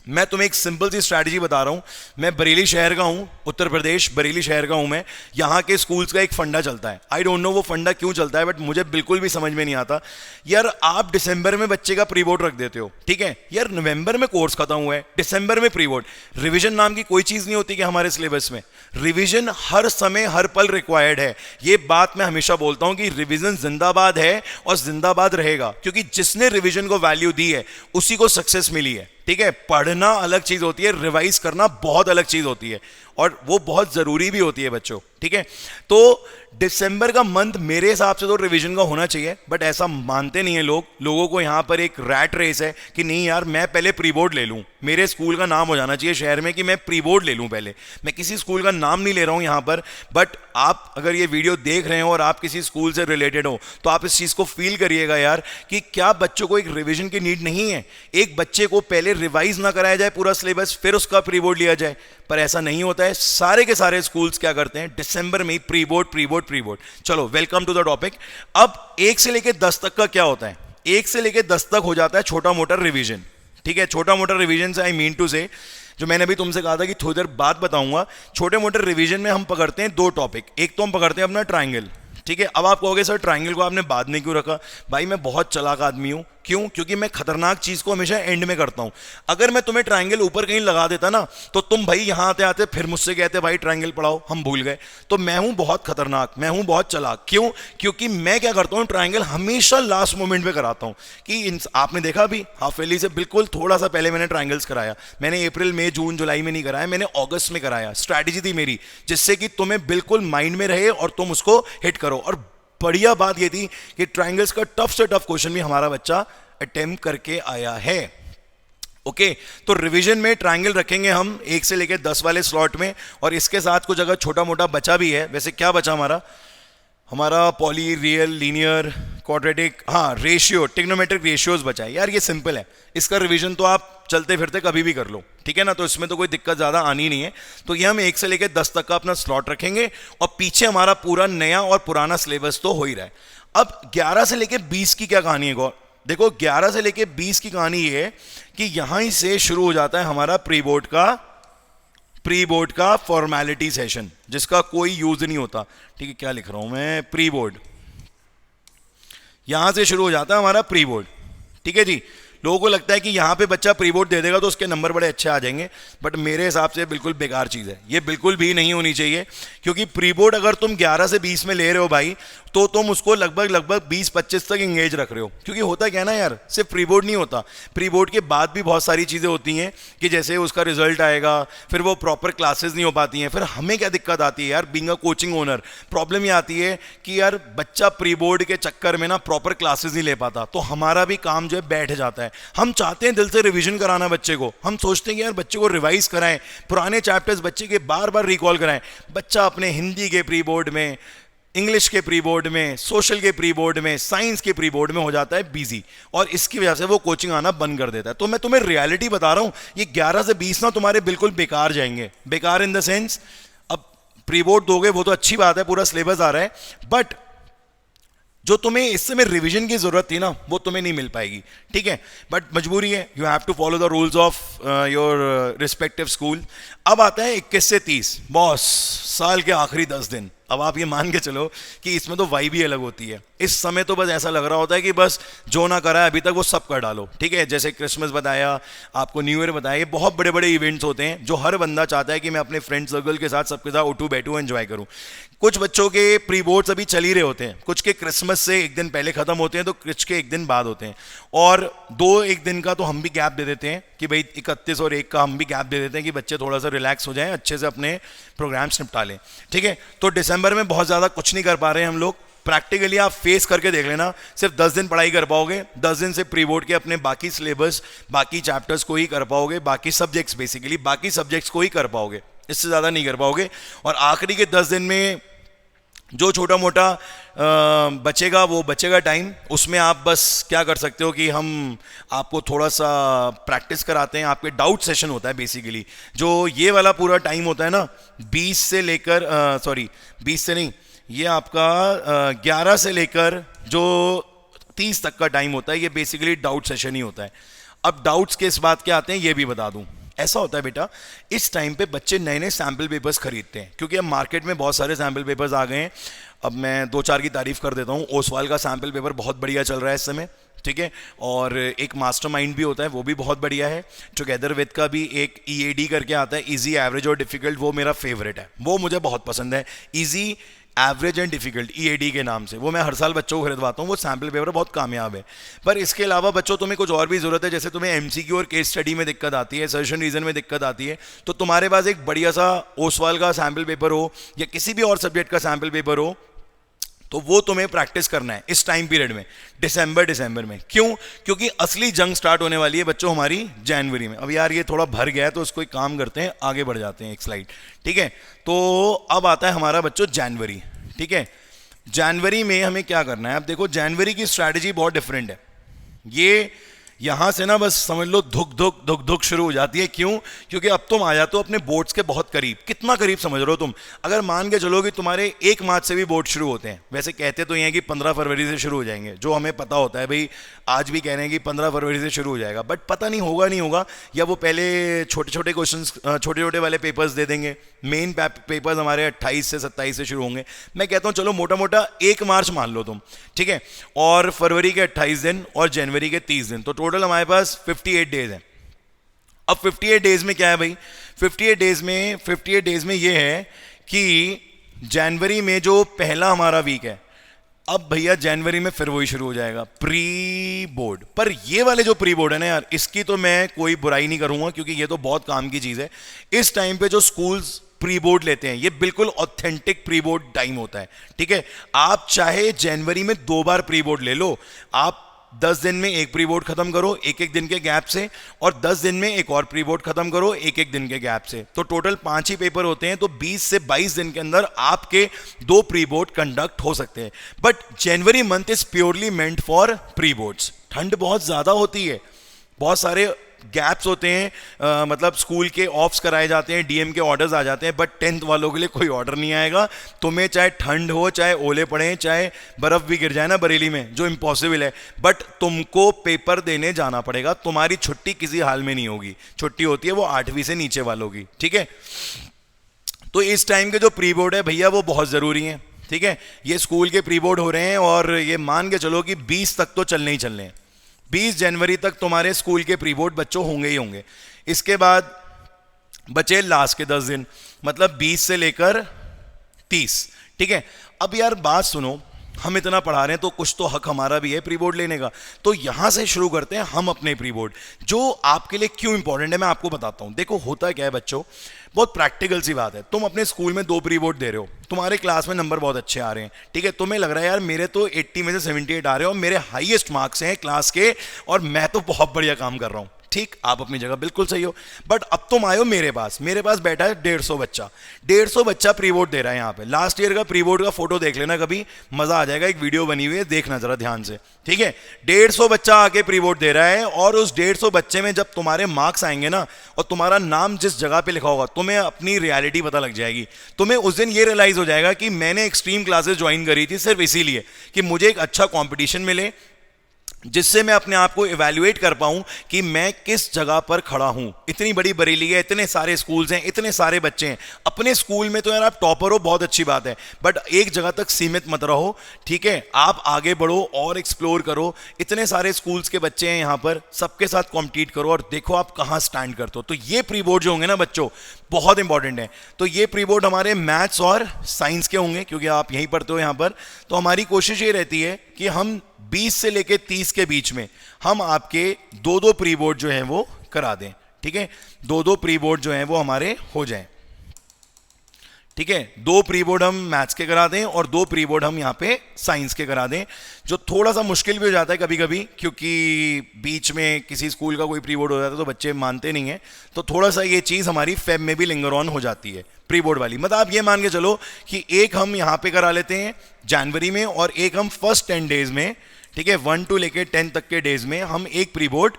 मैं तुम्हें एक सिंपल सी स्ट्रैटेजी बता रहा हूं। मैं बरेली शहर का हूं, उत्तर प्रदेश, बरेली शहर का हूं मैं। यहां के स्कूल्स का एक फंडा चलता है, आई डोंट नो वो फंडा क्यों चलता है, बट मुझे बिल्कुल भी समझ में नहीं आता। यार आप दिसंबर में बच्चे का प्री बोर्ड रख देते हो, ठीक है? यार नवंबर में कोर्स खत्म हुआ है, दिसंबर में प्री बोर्ड। रिविजन नाम की कोई चीज नहीं होती कि हमारे सिलेबस में। रिविजन हर समय हर पल रिक्वायर्ड है। ये बात मैं हमेशा बोलता हूं कि रिविजन जिंदाबाद है और जिंदाबाद रहेगा, क्योंकि जिसने रिविजन को वैल्यू दी है उसी को सक्सेस मिली है, ठीक है? पढ़ना अलग चीज होती है, रिवाइज करना बहुत अलग चीज होती है, और वो बहुत जरूरी भी होती है बच्चों, ठीक है? तो दिसंबर का मंथ मेरे हिसाब से तो रिवीजन का होना चाहिए, बट ऐसा मानते नहीं है लोग। लोगों को यहां पर एक रैट रेस है कि नहीं यार मैं पहले प्री बोर्ड ले लूं, मेरे स्कूल का नाम हो जाना चाहिए शहर में कि मैं प्री बोर्ड ले लूं पहले। मैं किसी स्कूल का नाम नहीं ले रहा हूं यहां पर, बट आप अगर ये वीडियो देख रहे हो और आप किसी स्कूल से रिलेटेड हो तो आप इस चीज को फील करिएगा यार कि क्या बच्चों को एक रिविजन की नीड नहीं है। एक बच्चे को पहले रिवाइज ना कराया जाए पूरा सिलेबस, फिर उसका प्री बोर्ड लिया जाए, पर ऐसा नहीं होता है। सारे के सारे स्कूल्स क्या करते हैं, दिसंबर में ही pre board pre board pre board. चलो वेलकम टू द टॉपिक। अब 1 से लेकर 10 तक का क्या होता है? 1 से लेकर 10 तक हो जाता है छोटा मोटा रिवीजन, ठीक है? छोटा मोटा रिवीजन से आई मीन टू से, जो मैंने अभी तुमसे कहा था कि थोड़ी देर बाद बताऊंगा, छोटे मोटे रिवीजन में हम पकड़ते हैं 2 टॉपिक। एक तो हम पकड़ते हैं अपना ट्राइंगल, ठीक है? अब आप कहोगे सर ट्राइंगल को आपने बाद में क्यों रखा? भाई मैं बहुत चालाक आदमी हूं, क्यों? क्योंकि मैं खतरनाक चीज को हमेशा एंड में करता हूं। अगर मैं तुम्हें ट्रायंगल ऊपर कहीं लगा देता ना, तो तुम भाई यहां आते आते फिर मुझसे कहते भाई ट्रायंगल पढ़ाओ, हम भूल गए। तो मैं हूं बहुत खतरनाक, मैं हूं बहुत चालाक। क्यों? क्योंकि मैं क्या करता हूं, ट्रायंगल हमेशा लास्ट मोमेंट पे कराता हूं। कि आपने देखा भी हाफ ईयरली से बिल्कुल थोड़ा सा पहले मैंने ट्रायंगल्स कराया। मैंने अप्रैल मई जून जुलाई में नहीं कराया, मैंने अगस्त में कराया। स्ट्रैटेजी थी मेरी, जिससे कि तुम्हें बिल्कुल माइंड में रहे और तुम उसको हिट करो। और बढ़िया बात यह थी कि ट्रायंगल्स का टफ से टफ क्वेश्चन भी हमारा बच्चा अटेम्प्ट करके आया है। ओके, तो रिवीजन में ट्रायंगल रखेंगे हम 1 से लेकर 10 वाले स्लॉट में, और इसके साथ कुछ अगर छोटा मोटा बचा भी है। वैसे क्या बचा हमारा पॉली, रियल, लीनियर, क्वाड्रेटिक, हाँ रेशियो, टिग्नोमेट्रिक रेशियोज बचा है। यार ये सिंपल है, इसका रिवीजन तो आप चलते फिरते कभी भी कर लो, ठीक है ना। तो इसमें तो कोई दिक्कत ज्यादा आनी नहीं है। तो ये हम 1 से लेकर 10 तक का अपना स्लॉट रखेंगे, और पीछे हमारा पूरा नया और पुराना सिलेबस तो हो ही रहा है। अब 11 से लेकर 20 की क्या कहानी है गौर? देखो 11 से लेकर 20 की कहानी ये है कि यहां से शुरू हो जाता है हमारा प्री बोर्ड का फॉर्मेलिटी सेशन, जिसका कोई यूज नहीं होता। ठीक है, क्या लिख रहा हूं मैं, प्री बोर्ड। यहां से शुरू हो जाता है हमारा प्री बोर्ड, ठीक है जी। लोगों को लगता है कि यहां पे बच्चा प्री बोर्ड दे देगा तो उसके नंबर बड़े अच्छे आ जाएंगे, बट मेरे हिसाब से बिल्कुल बेकार चीज है, ये बिल्कुल भी नहीं होनी चाहिए। क्योंकि प्री बोर्ड अगर तुम 11 से 20 में ले रहे हो भाई, तो तुम उसको लगभग 20-25 तक इंगेज रख रहे हो। क्योंकि होता क्या ना यार, सिर्फ प्री बोर्ड नहीं होता, प्री बोर्ड के बाद भी बहुत सारी चीजें होती हैं कि जैसे उसका रिजल्ट आएगा, फिर वो प्रॉपर क्लासेस नहीं हो पाती हैं। फिर हमें क्या दिक्कत आती है यार, being a coaching owner, problem ये आती है कि यार बच्चा प्री बोर्ड के चक्कर में ना प्रॉपर क्लासेस नहीं ले पाता, तो हमारा भी काम जो है बैठ जाता है। हम चाहते हैं दिल से रिवीजन कराना बच्चे को, हम सोचते हैं कि यार बच्चे को रिवाइज कराएं, पुराने चैप्टर्स बच्चे के बार बार रिकॉल कराएं। बच्चा अपने हिंदी के प्री बोर्ड में, इंग्लिश के प्री बोर्ड में, सोशल के प्री बोर्ड में, साइंस के प्री बोर्ड में हो जाता है बिजी, और इसकी वजह से वो कोचिंग आना बंद कर देता है। तो मैं तुम्हें रियलिटी बता रहा हूं, ये 11 से 20 ना तुम्हारे बिल्कुल बेकार जाएंगे। बेकार इन द सेंस, अब प्री बोर्ड दोगे वो तो अच्छी बात है, पूरा सिलेबस आ रहा है, बट जो तुम्हें इस समय रिवीजन की जरूरत थी ना, वो तुम्हें नहीं मिल पाएगी, ठीक है। बट मजबूरी है, you have to follow the rules of your respective school. अब आता है 21 से 30, बॉस साल के आखिरी 10 दिन। अब आप ये मान के चलो कि इसमें तो वाइब ही अलग होती है। इस समय तो बस ऐसा लग रहा होता है कि बस जो ना करा है अभी तक वो सब कर डालो, ठीक है। जैसे क्रिसमस बताया, आपको न्यू ईयर बताया, ये बहुत बड़े बड़े इवेंट्स होते हैं जो हर बंदा चाहता है कि मैं अपने फ्रेंड सर्कल के साथ सबके साथ उठूं बैठूं एंजॉय करूं। कुछ बच्चों के प्री बोर्ड्स अभी चल ही रहे होते हैं, कुछ के क्रिसमस से एक दिन पहले खत्म होते हैं, तो कुछ के एक दिन बाद होते हैं, और 2-1 दिन का तो हम भी गैप दे देते हैं कि भाई 31 और 1 का हम भी गैप दे देते हैं कि बच्चे थोड़ा सा रिलैक्स हो जाएं, अच्छे से अपने प्रोग्राम्स निपटा लें, ठीक है। तो दिसंबर में बहुत ज़्यादा कुछ नहीं कर पा रहे हैं हम लोग। प्रैक्टिकली आप फेस करके देख लेना, सिर्फ 10 दिन पढ़ाई कर पाओगे, 10 दिन से प्री बोर्ड के अपने बाकी सिलेबस, बाकी चैप्टर्स को ही कर पाओगे, बाकी सब्जेक्ट्स, बेसिकली बाकी सब्जेक्ट्स को ही कर पाओगे, इससे ज़्यादा नहीं कर पाओगे। और आखिरी के 10 दिन में जो छोटा मोटा बचेगा वो बचेगा टाइम, उसमें आप बस क्या कर सकते हो कि हम आपको थोड़ा सा प्रैक्टिस कराते हैं। आपके डाउट सेशन होता है बेसिकली, जो ये वाला पूरा टाइम होता है ना, 20 से लेकर 20 से नहीं, ये आपका 11 से लेकर जो 30 तक का टाइम होता है, ये बेसिकली डाउट सेशन ही होता है। अब डाउट्स किस बात के आते हैं ये भी बता दूं। ऐसा होता है बेटा, इस टाइम पे बच्चे नए नए सैम्पल पेपर्स खरीदते हैं, क्योंकि अब मार्केट में बहुत सारे सैम्पल पेपर्स आ गए हैं। अब मैं 2-4 की तारीफ कर देता हूँ। ओसवाल का सैम्पल पेपर बहुत बढ़िया चल रहा है इस समय, ठीक है। और एक मास्टरमाइंड भी होता है, वो भी बहुत बढ़िया है। टुगेदर विद का भी एक EAD करके आता है, इजी, एवरेज और डिफिकल्ट, वो मेरा फेवरेट है, वो मुझे बहुत पसंद है। Easy, average and difficult, EAD के नाम से, वो मैं हर साल बच्चों को खरीदवाता हूँ। वो सैम्पल पेपर बहुत कामयाब है। पर इसके अलावा बच्चों तुम्हें कुछ और भी जरूरत है, जैसे तुम्हें MCQ और केस स्टडी में दिक्कत आती है, सजेशन रीजन में दिक्कत आती है, तो तुम्हारे पास एक बढ़िया सा ओसवाल का सैम्पल पेपर हो या किसी भी और सब्जेक्ट का सैम्पल पेपर हो, तो वो तुम्हें प्रैक्टिस करना है इस टाइम पीरियड में, दिसंबर में। क्यों? क्योंकि असली जंग स्टार्ट होने वाली है बच्चों हमारी जनवरी में। अब यार ये थोड़ा भर गया है, तो उसको एक काम करते हैं, आगे बढ़ जाते हैं एक स्लाइड, ठीक है। तो अब आता है हमारा बच्चों जनवरी, ठीक है। जनवरी में हमें क्या करना है? अब देखो जनवरी की स्ट्रैटेजी बहुत डिफरेंट है। यहाँ से ना बस समझ लो धुक धुक धुक धुक शुरू हो जाती है। क्यों? क्योंकि अब तुम आ जाते हो अपने बोर्ड्स के बहुत करीब। कितना करीब समझ रहे हो तुम? अगर मान के चलो कि तुम्हारे 1 मार्च से भी बोर्ड शुरू होते हैं, वैसे कहते तो ये हैं कि 15 फरवरी से शुरू हो जाएंगे, जो हमें पता होता है भाई, आज भी कह रहे हैं कि 15 फरवरी से शुरू हो जाएगा, बट पता नहीं होगा नहीं होगा, या वो पहले छोटे छोटे क्वेश्चन छोटे छोटे वाले पेपर्स दे देंगे। मेन पेपर्स हमारे 28 से 27 से शुरू होंगे। मैं कहता हूँ चलो मोटा मोटा 1 मार्च मान लो तुम, ठीक है, और फरवरी के 28 दिन और जनवरी के 30 दिन, तो टोटल हमारे पास 58 डेज हैं। अब 58 डेज में क्या है भाई? 58 डेज में ये है कि जनवरी में जो पहला हमारा वीक है, अब भैया जनवरी में फिर वही शुरू हो जाएगा, प्री बोर्ड। पर ये वाले जो प्री बोर्ड है ना यार, इसकी तो मैं कोई बुराई नहीं करूंगा, क्योंकि ये तो बहुत काम की चीज है। इस टाइम पे जो स्कूल्स प्री बोर्ड लेते हैं, ये बिल्कुल ऑथेंटिक प्री बोर्ड टाइम होता है, ठीक है। आप चाहे जनवरी में 2 बार प्री बोर्ड ले लो, आप 10 दिन में एक प्री बोर्ड खत्म करो एक एक दिन के गैप से, और 10 दिन में एक और प्री बोर्ड खत्म करो एक एक दिन के गैप से, तो टोटल 5 ही पेपर होते हैं। तो 20 से 22 दिन के अंदर आपके 2 प्री बोर्ड कंडक्ट हो सकते हैं। But January month is purely meant for pre boards. ठंड बहुत ज्यादा होती है, बहुत सारे गैप्स होते हैं, मतलब स्कूल के ऑफ्स कराए जाते हैं, डीएम के ऑर्डर्स आ जाते हैं, बट 10th वालों के लिए कोई ऑर्डर नहीं आएगा। तुम्हें चाहे ठंड हो, चाहे ओले पड़े, चाहे बर्फ भी गिर जाए ना बरेली में, जो इम्पॉसिबल है, बट तुमको पेपर देने जाना पड़ेगा। तुम्हारी छुट्टी किसी हाल में नहीं होगी। छुट्टी होती है वो 8वीं से नीचे वालों की, ठीक है। तो इस टाइम के जो प्री बोर्ड है भैया वो बहुत ज़रूरी है, ठीक है। ये स्कूल के प्री बोर्ड हो रहे हैं, और ये मान के चलो कि 20 तक तो चलने ही चलने हैं। 20 जनवरी तक तुम्हारे स्कूल के प्री बोर्ड बच्चों होंगे ही होंगे। इसके बाद बचे लास्ट के 10 दिन, मतलब 20 से लेकर 30, ठीक है। अब यार बात सुनो, हम इतना पढ़ा रहे हैं तो कुछ तो हक हमारा भी है प्री बोर्ड लेने का। तो यहां से शुरू करते हैं हम अपने प्री बोर्ड, जो आपके लिए क्यों इंपॉर्टेंट है मैं आपको बताता हूं। देखो होता क्या है बच्चों, बहुत प्रैक्टिकल सी बात है। तुम अपने स्कूल में 2 प्री बोर्ड दे रहे हो, तुम्हारे क्लास में नंबर बहुत अच्छे आ रहे हैं, ठीक है। तुम्हें लग रहा है यार मेरे तो 80 में से 78 आ रहे हो, मेरे हाईएस्ट मार्क्स हैं क्लास के, और मैं तो बहुत बढ़िया काम कर रहा हूं। ठीक, आप अपनी जगह बिल्कुल सही हो, बट अब तुम आए हो मेरे पास बैठा है 150 बच्चा। 150 बच्चा प्री बोर्ड दे रहा है यहाँ पे। लास्ट ईयर का प्री बोर्ड का फोटो देख लेना कभी, मजा आ जाएगा, एक वीडियो बनी हुई है, देखना जरा ध्यान से, ठीक है। 150 बच्चा आके प्री बोर्ड दे रहा है, और उस 150 बच्चे में जब तुम्हारे मार्क्स आएंगे ना, और तुम्हारा नाम जिस जगह पे लिखा होगा, तुम्हें अपनी रियलिटी पता लग जाएगी। तुम्हें उस दिन ये रियलाइज हो जाएगा कि मैंने एक्सट्रीम क्लासेस ज्वाइन करी थी सिर्फ इसीलिए कि मुझे एक अच्छा कॉम्पिटिशन मिले, जिससे मैं अपने आप को इवैल्यूएट कर पाऊं कि मैं किस जगह पर खड़ा हूं। इतनी बड़ी बरेली है, इतने सारे स्कूल्स हैं, इतने सारे बच्चे हैं। अपने स्कूल में तो यार आप टॉपर हो, बहुत अच्छी बात है, बट एक जगह तक सीमित मत रहो, ठीक है। आप आगे बढ़ो और एक्सप्लोर करो। इतने सारे स्कूल्स के बच्चे हैं यहाँ पर, सबके साथ कॉम्पीट करो और देखो आप कहाँ स्टैंड करते हो। तो ये प्री बोर्ड जो होंगे ना बच्चों, बहुत इंपॉर्टेंट है। तो ये प्री बोर्ड हमारे मैथ्स और साइंस के होंगे, क्योंकि आप यहीं पढ़ते हो यहाँ पर। तो हमारी कोशिश ये रहती है कि हम 20 से लेके 30 के बीच में हम आपके 2-2 प्री बोर्ड जो हैं वो करा दें, ठीक है। 2-2 प्री बोर्ड जो हैं वो हमारे हो जाएं, ठीक है। 2 प्री बोर्ड हम मैथ्स के करा दें और 2 प्री बोर्ड हम यहाँ पे साइंस के करा दें, जो थोड़ा सा मुश्किल भी हो जाता है कभी कभी, क्योंकि बीच में किसी स्कूल का कोई प्री बोर्ड हो जाता है तो बच्चे मानते नहीं हैं। तो थोड़ा सा ये चीज़ हमारी फेब में भी लिंगर ऑन हो जाती है प्री बोर्ड वाली। मतलब आप ये मान के चलो कि एक हम यहाँ पे करा लेते हैं जनवरी में, और एक हम फर्स्ट 10 डेज में, ठीक है, 1 to लेके 10 तक के डेज में हम एक प्री बोर्ड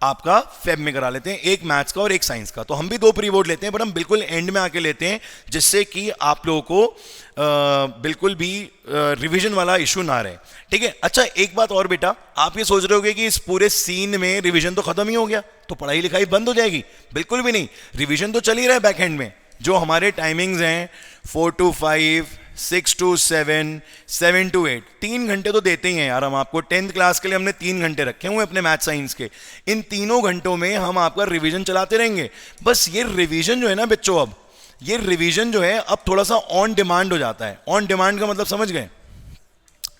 आपका फेब में करा लेते हैं, एक मैथ्स का और एक साइंस का। तो हम भी 2 प्री बोर्ड लेते हैं, बट हम बिल्कुल एंड में आके लेते हैं, जिससे कि आप लोगों को बिल्कुल भी रिवीजन वाला इशू ना रहे, ठीक है। अच्छा एक बात और बेटा, आप ये सोच रहे होगे कि इस पूरे सीन में रिवीजन तो खत्म ही हो गया, तो पढ़ाई लिखाई बंद हो जाएगी। बिल्कुल भी नहीं, रिवीजन तो चल ही रहा है बैक एंड में। जो हमारे टाइमिंग्स हैं 4 to 5, 6 to 7, 7 to 8, 3 घंटे तो देते ही हैं यार हम आपको। 10th क्लास के लिए हमने 3 घंटे रखे हुए अपने मैथ साइंस के। इन तीनों घंटों में हम आपका रिवीजन चलाते रहेंगे। बस ये रिवीजन जो है ना बच्चों, अब ये रिवीजन जो है अब थोड़ा सा ऑन डिमांड हो जाता है। ऑन डिमांड का मतलब समझ गए?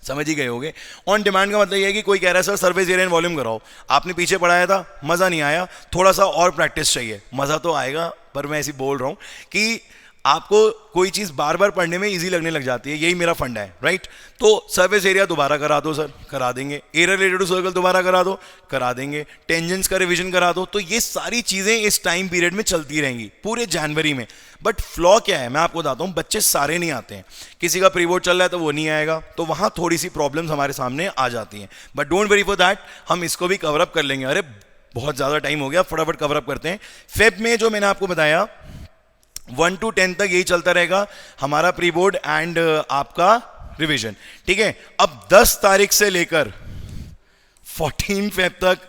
समझ ही गए होगे। ऑन डिमांड का मतलब ये है कि कोई कह रहा है सर सर्विस एरिया वॉल्यूम कराओ, आपने पीछे पढ़ाया था, मज़ा नहीं आया, थोड़ा सा और प्रैक्टिस चाहिए। मज़ा तो आएगा, पर मैं ऐसे बोल रहा हूँ कि आपको कोई चीज़ बार बार पढ़ने में इजी लगने लग जाती है, यही मेरा फंडा है, राइट। तो सरफेस एरिया दोबारा करा दो सर, करा देंगे। एरिया रिलेटेड टू सर्कल दोबारा करा दो, करा देंगे। टेंजेंट्स का रिवीजन करा दो। तो ये सारी चीज़ें इस टाइम पीरियड में चलती रहेंगी पूरे जनवरी में। बट फ्लॉ क्या है मैं आपको बताता हूँ, बच्चे सारे नहीं आते हैं, किसी का प्री बोर्ड चल रहा है तो वो नहीं आएगा, तो वहाँ थोड़ी सी प्रॉब्लम्स हमारे सामने आ जाती हैं। But don't worry for that, हम इसको भी कवर अप कर लेंगे। अरे बहुत ज़्यादा टाइम हो गया, फटाफट कवर अप करते हैं। फेब में जो मैंने आपको बताया 1 to 10 तक यही चलता रहेगा हमारा प्री बोर्ड एंड आपका रिवीजन, ठीक है। अब 10 तारीख से लेकर 14 फेब तक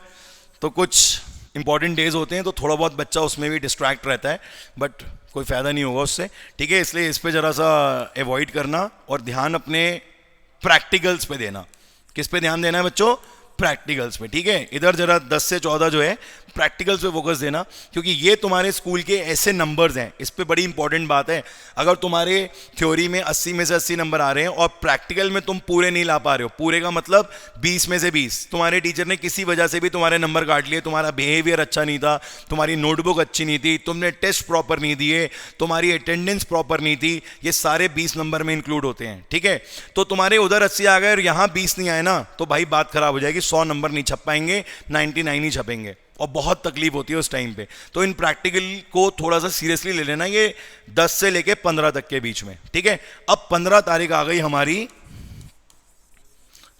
तो कुछ इंपॉर्टेंट डेज होते हैं, तो थोड़ा बहुत बच्चा उसमें भी डिस्ट्रैक्ट रहता है, बट कोई फायदा नहीं होगा उससे, ठीक है। इसलिए इस पे जरा सा अवॉइड करना और ध्यान अपने प्रैक्टिकल्स पे देना। किस पे ध्यान देना है बच्चों? प्रैक्टिकल्स पे, ठीक है। इधर जरा 10 से 14 जो है प्रैक्टिकल्स पे फोकस देना, क्योंकि ये तुम्हारे स्कूल के ऐसे नंबर्स हैं। इस पे बड़ी इंपॉर्टेंट बात है, अगर तुम्हारे थ्योरी में 80 में से 80 नंबर आ रहे हैं और प्रैक्टिकल में तुम पूरे नहीं ला पा रहे हो, पूरे का मतलब 20 में से 20, तुम्हारे टीचर ने किसी वजह से भी तुम्हारे नंबर काट लिए, तुम्हारा बिहेवियर अच्छा नहीं था, तुम्हारी नोटबुक अच्छी नहीं थी, तुमने टेस्ट प्रॉपर नहीं दिए, तुम्हारी अटेंडेंस प्रॉपर नहीं थी, ये सारे 20 नंबर में इंक्लूड होते हैं, ठीक है। तो तुम्हारे उधर 80 आ गए और यहाँ 20 नहीं आए ना, तो भाई बात खराब हो जाएगी, 100 नंबर नहीं छप पाएंगे, 99 ही छपेंगे और बहुत तकलीफ होती है उस टाइम पे। तो इन प्रैक्टिकल को थोड़ा सा सीरियसली ले लेना, ये 10 से लेके 15 तक के बीच में, ठीक है। अब 15 तारीख आ गई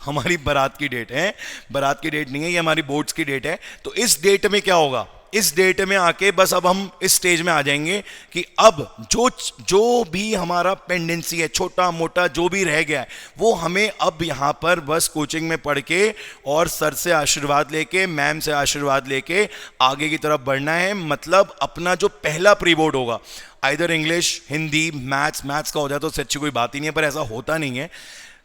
हमारी बारात की डेट है। बारात की डेट नहीं है, ये हमारी बोर्ड्स की डेट है। तो इस डेट में क्या होगा, इस डेट में आके बस अब हम इस स्टेज में आ जाएंगे कि अब जो भी हमारा पेंडेंसी है, छोटा मोटा जो भी रह गया है, वो हमें अब यहाँ पर बस कोचिंग में पढ़ के और सर से आशीर्वाद लेके, मैम से आशीर्वाद लेके आगे की तरफ बढ़ना है। मतलब अपना जो पहला प्री बोर्ड होगा, आइदर इंग्लिश, हिंदी, मैथ्स का हो जाए तो सच्ची कोई बात ही नहीं है, पर ऐसा होता नहीं है,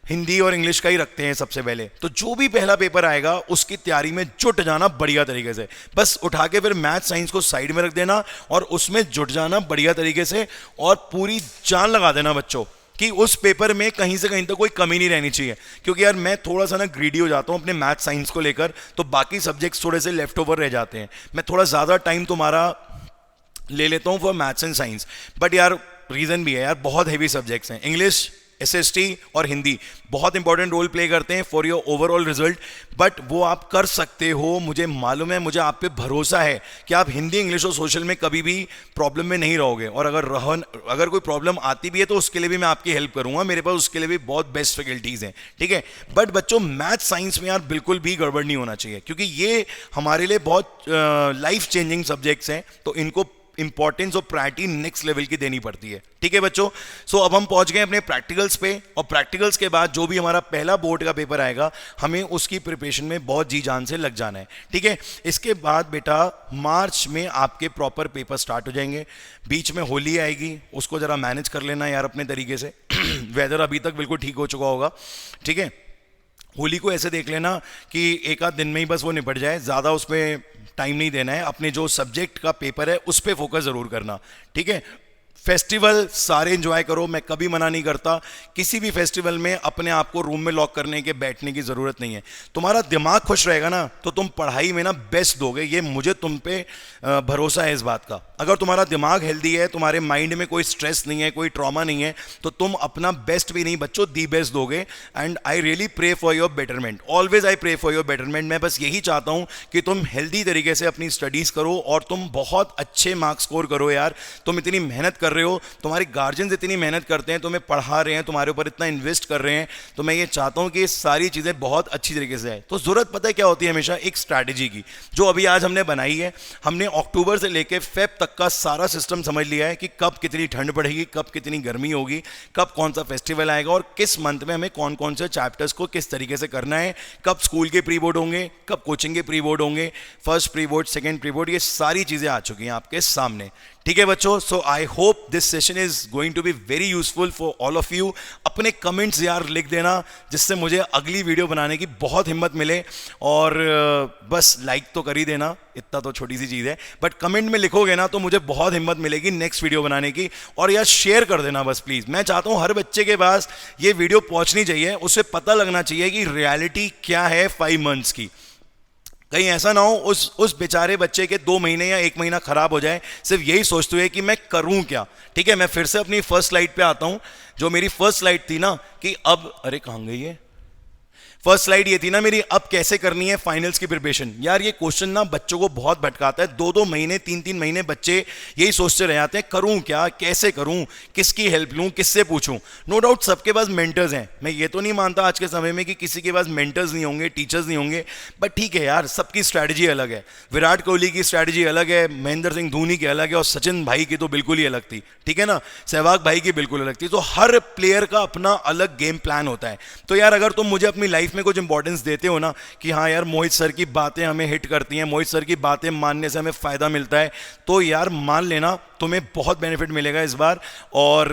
हिंदी और इंग्लिश का ही रखते हैं सबसे पहले। तो जो भी पहला पेपर आएगा उसकी तैयारी में जुट जाना बढ़िया तरीके से, बस उठा के फिर मैथ साइंस को साइड में रख देना और उसमें जुट जाना बढ़िया तरीके से, और पूरी जान लगा देना बच्चों कि उस पेपर में कहीं से कहीं तक कोई कमी नहीं रहनी चाहिए। क्योंकि यार मैं थोड़ा सा ना ग्रीडी हो जाता हूँ अपने मैथ साइंस को लेकर, तो बाकी सब्जेक्ट्स थोड़े से लेफ्ट ओवर रह जाते हैं। मैं थोड़ा ज़्यादा टाइम तुम्हारा ले लेता हूँ for maths and science, but यार रीज़न भी है यार, बहुत हैवी सब्जेक्ट्स हैं। इंग्लिश, एसएसटी और हिंदी बहुत इंपॉर्टेंट रोल प्ले करते हैं for your overall result, but वो आप कर सकते हो, मुझे मालूम है, मुझे आप पे भरोसा है कि आप हिंदी, इंग्लिश और सोशल में कभी भी प्रॉब्लम में नहीं रहोगे। और अगर कोई प्रॉब्लम आती भी है तो उसके लिए भी मैं आपकी हेल्प करूंगा, मेरे पास उसके लिए भी बहुत बेस्ट फैकल्टीज़ हैं, ठीक है। बट बच्चों मैथ साइंस में यार बिल्कुल भी गड़बड़ नहीं होना चाहिए, क्योंकि ये हमारे लिए बहुत लाइफ चेंजिंग सब्जेक्ट्स हैं, तो इनको इंपॉर्टेंस और प्रायोरिटी नेक्स्ट लेवल की देनी पड़ती है, ठीक है बच्चों। सो अब हम पहुंच गए अपने प्रैक्टिकल्स पे, और प्रैक्टिकल्स के बाद जो भी हमारा पहला बोर्ड का पेपर आएगा, हमें उसकी प्रिपरेशन में बहुत जी जान से लग जाना है, ठीक है। इसके बाद बेटा मार्च में आपके प्रॉपर पेपर स्टार्ट हो जाएंगे। बीच में होली आएगी, उसको जरा मैनेज कर लेना यार अपने तरीके से। वेदर अभी तक बिल्कुल ठीक हो चुका होगा, ठीक है। होली को ऐसे देख लेना कि एक आध दिन में ही बस वो निपट जाए, ज़्यादा उस पर टाइम नहीं देना है। अपने जो सब्जेक्ट का पेपर है उस पर फोकस ज़रूर करना, ठीक है। फेस्टिवल सारे एंजॉय करो, मैं कभी मना नहीं करता। किसी भी फेस्टिवल में अपने आप को रूम में लॉक करने के बैठने की ज़रूरत नहीं है। तुम्हारा दिमाग खुश रहेगा ना तो तुम पढ़ाई में ना बेस्ट दोगे, ये मुझे तुम पे भरोसा है इस बात का। अगर तुम्हारा दिमाग हेल्दी है, तुम्हारे माइंड में कोई स्ट्रेस नहीं है, कोई ट्रॉमा नहीं है, तो तुम अपना बेस्ट भी नहीं बच्चों, दी बेस्ट दोगे। And I really pray for your betterment, always I pray for your betterment. मैं बस यही चाहता हूँ कि तुम हेल्दी तरीके से अपनी स्टडीज़ करो और तुम बहुत अच्छे मार्क्स स्कोर करो यार। तुम इतनी मेहनत कर रहे हो, तुम्हारे गार्जियंस इतनी मेहनत करते हैं, तुम्हें पढ़ा रहे हैं, तुम्हारे ऊपर इतना इन्वेस्ट कर रहे हैं, तो मैं ये चाहता हूं कि ये सारी चीज़ें बहुत अच्छी तरीके से आए। तो ज़रूरत पता है क्या होती है हमेशा, एक स्ट्रैटेजी की, जो अभी आज हमने बनाई है। हमने अक्टूबर से लेकर फेब तक का सारा सिस्टम समझ लिया है कि कब कितनी ठंड पड़ेगी, कब कितनी गर्मी होगी, कब कौन सा फेस्टिवल आएगा और किस मंथ में हमें कौन कौन से चैप्टर्स को किस तरीके से करना है, कब स्कूल के प्री बोर्ड होंगे, कब कोचिंग के प्री बोर्ड होंगे, first pre board, second pre board, ये सारी चीज़ें आ चुकी हैं आपके सामने, ठीक है बच्चों। So I hope this session is going to be very useful for all of you. अपने कमेंट्स यार लिख देना, जिससे मुझे अगली वीडियो बनाने की बहुत हिम्मत मिले। और बस लाइक तो कर ही देना, इतना तो छोटी सी चीज़ है, बट कमेंट में लिखोगे ना तो मुझे बहुत हिम्मत मिलेगी नेक्स्ट वीडियो बनाने की। और यार शेयर कर देना बस प्लीज़। मैं चाहता हूँ हर बच्चे के पास ये वीडियो पहुँचनी चाहिए, उसे पता लगना चाहिए कि रियलिटी क्या है 5 मंथ्स की। कहीं ऐसा ना हो उस बेचारे बच्चे के 2 महीने या 1 महीना खराब हो जाए सिर्फ यही सोचते हुए कि मैं करूं क्या। ठीक है, मैं फिर से अपनी फर्स्ट स्लाइड पे आता हूं। जो मेरी फर्स्ट स्लाइड थी ना कि अब, अरे कहां गई है फर्स्ट स्लाइड, ये थी ना मेरी, अब कैसे करनी है फाइनल्स की प्रिपरेशन। यार ये क्वेश्चन ना बच्चों को बहुत भटकाता है। 2-2 महीने 3-3 महीने बच्चे यही सोचते रह जाते हैं, करूं क्या, कैसे करूं, किसकी हेल्प लूं, किससे पूछूं। नो डाउट सबके पास मेंटर्स हैं, मैं ये तो नहीं मानता आज के समय में कि किसी के पास मेंटर्स नहीं होंगे, टीचर्स नहीं होंगे, बट ठीक है यार, सबकी स्ट्रैटेजी अलग है। विराट कोहली की स्ट्रैटेजी अलग है, महेंद्र सिंह धोनी की अलग है, और सचिन भाई की तो बिल्कुल ही अलग थी। ठीक है ना, सहवाग भाई की बिल्कुल अलग थी। तो हर प्लेयर का अपना अलग गेम प्लान होता है। तो यार अगर तुम मुझे अपनी लाइफ में कुछ इंपॉर्टेंस देते हो ना कि हाँ यार मोहित सर की बातें हमें हिट करती हैं, मोहित सर की बातें मानने से हमें फायदा मिलता है, तो यार मान लेना तुम्हें बहुत बेनिफिट मिलेगा इस बार। और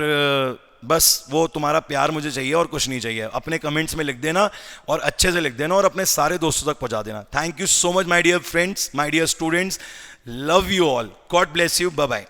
बस वो तुम्हारा प्यार मुझे चाहिए और कुछ नहीं चाहिए। अपने कमेंट्स में लिख देना और अच्छे से लिख देना और अपने सारे दोस्तों तक पहुंचा देना। Thank you so much my dear friends, my dear students, love you all, God bless you, bye bye.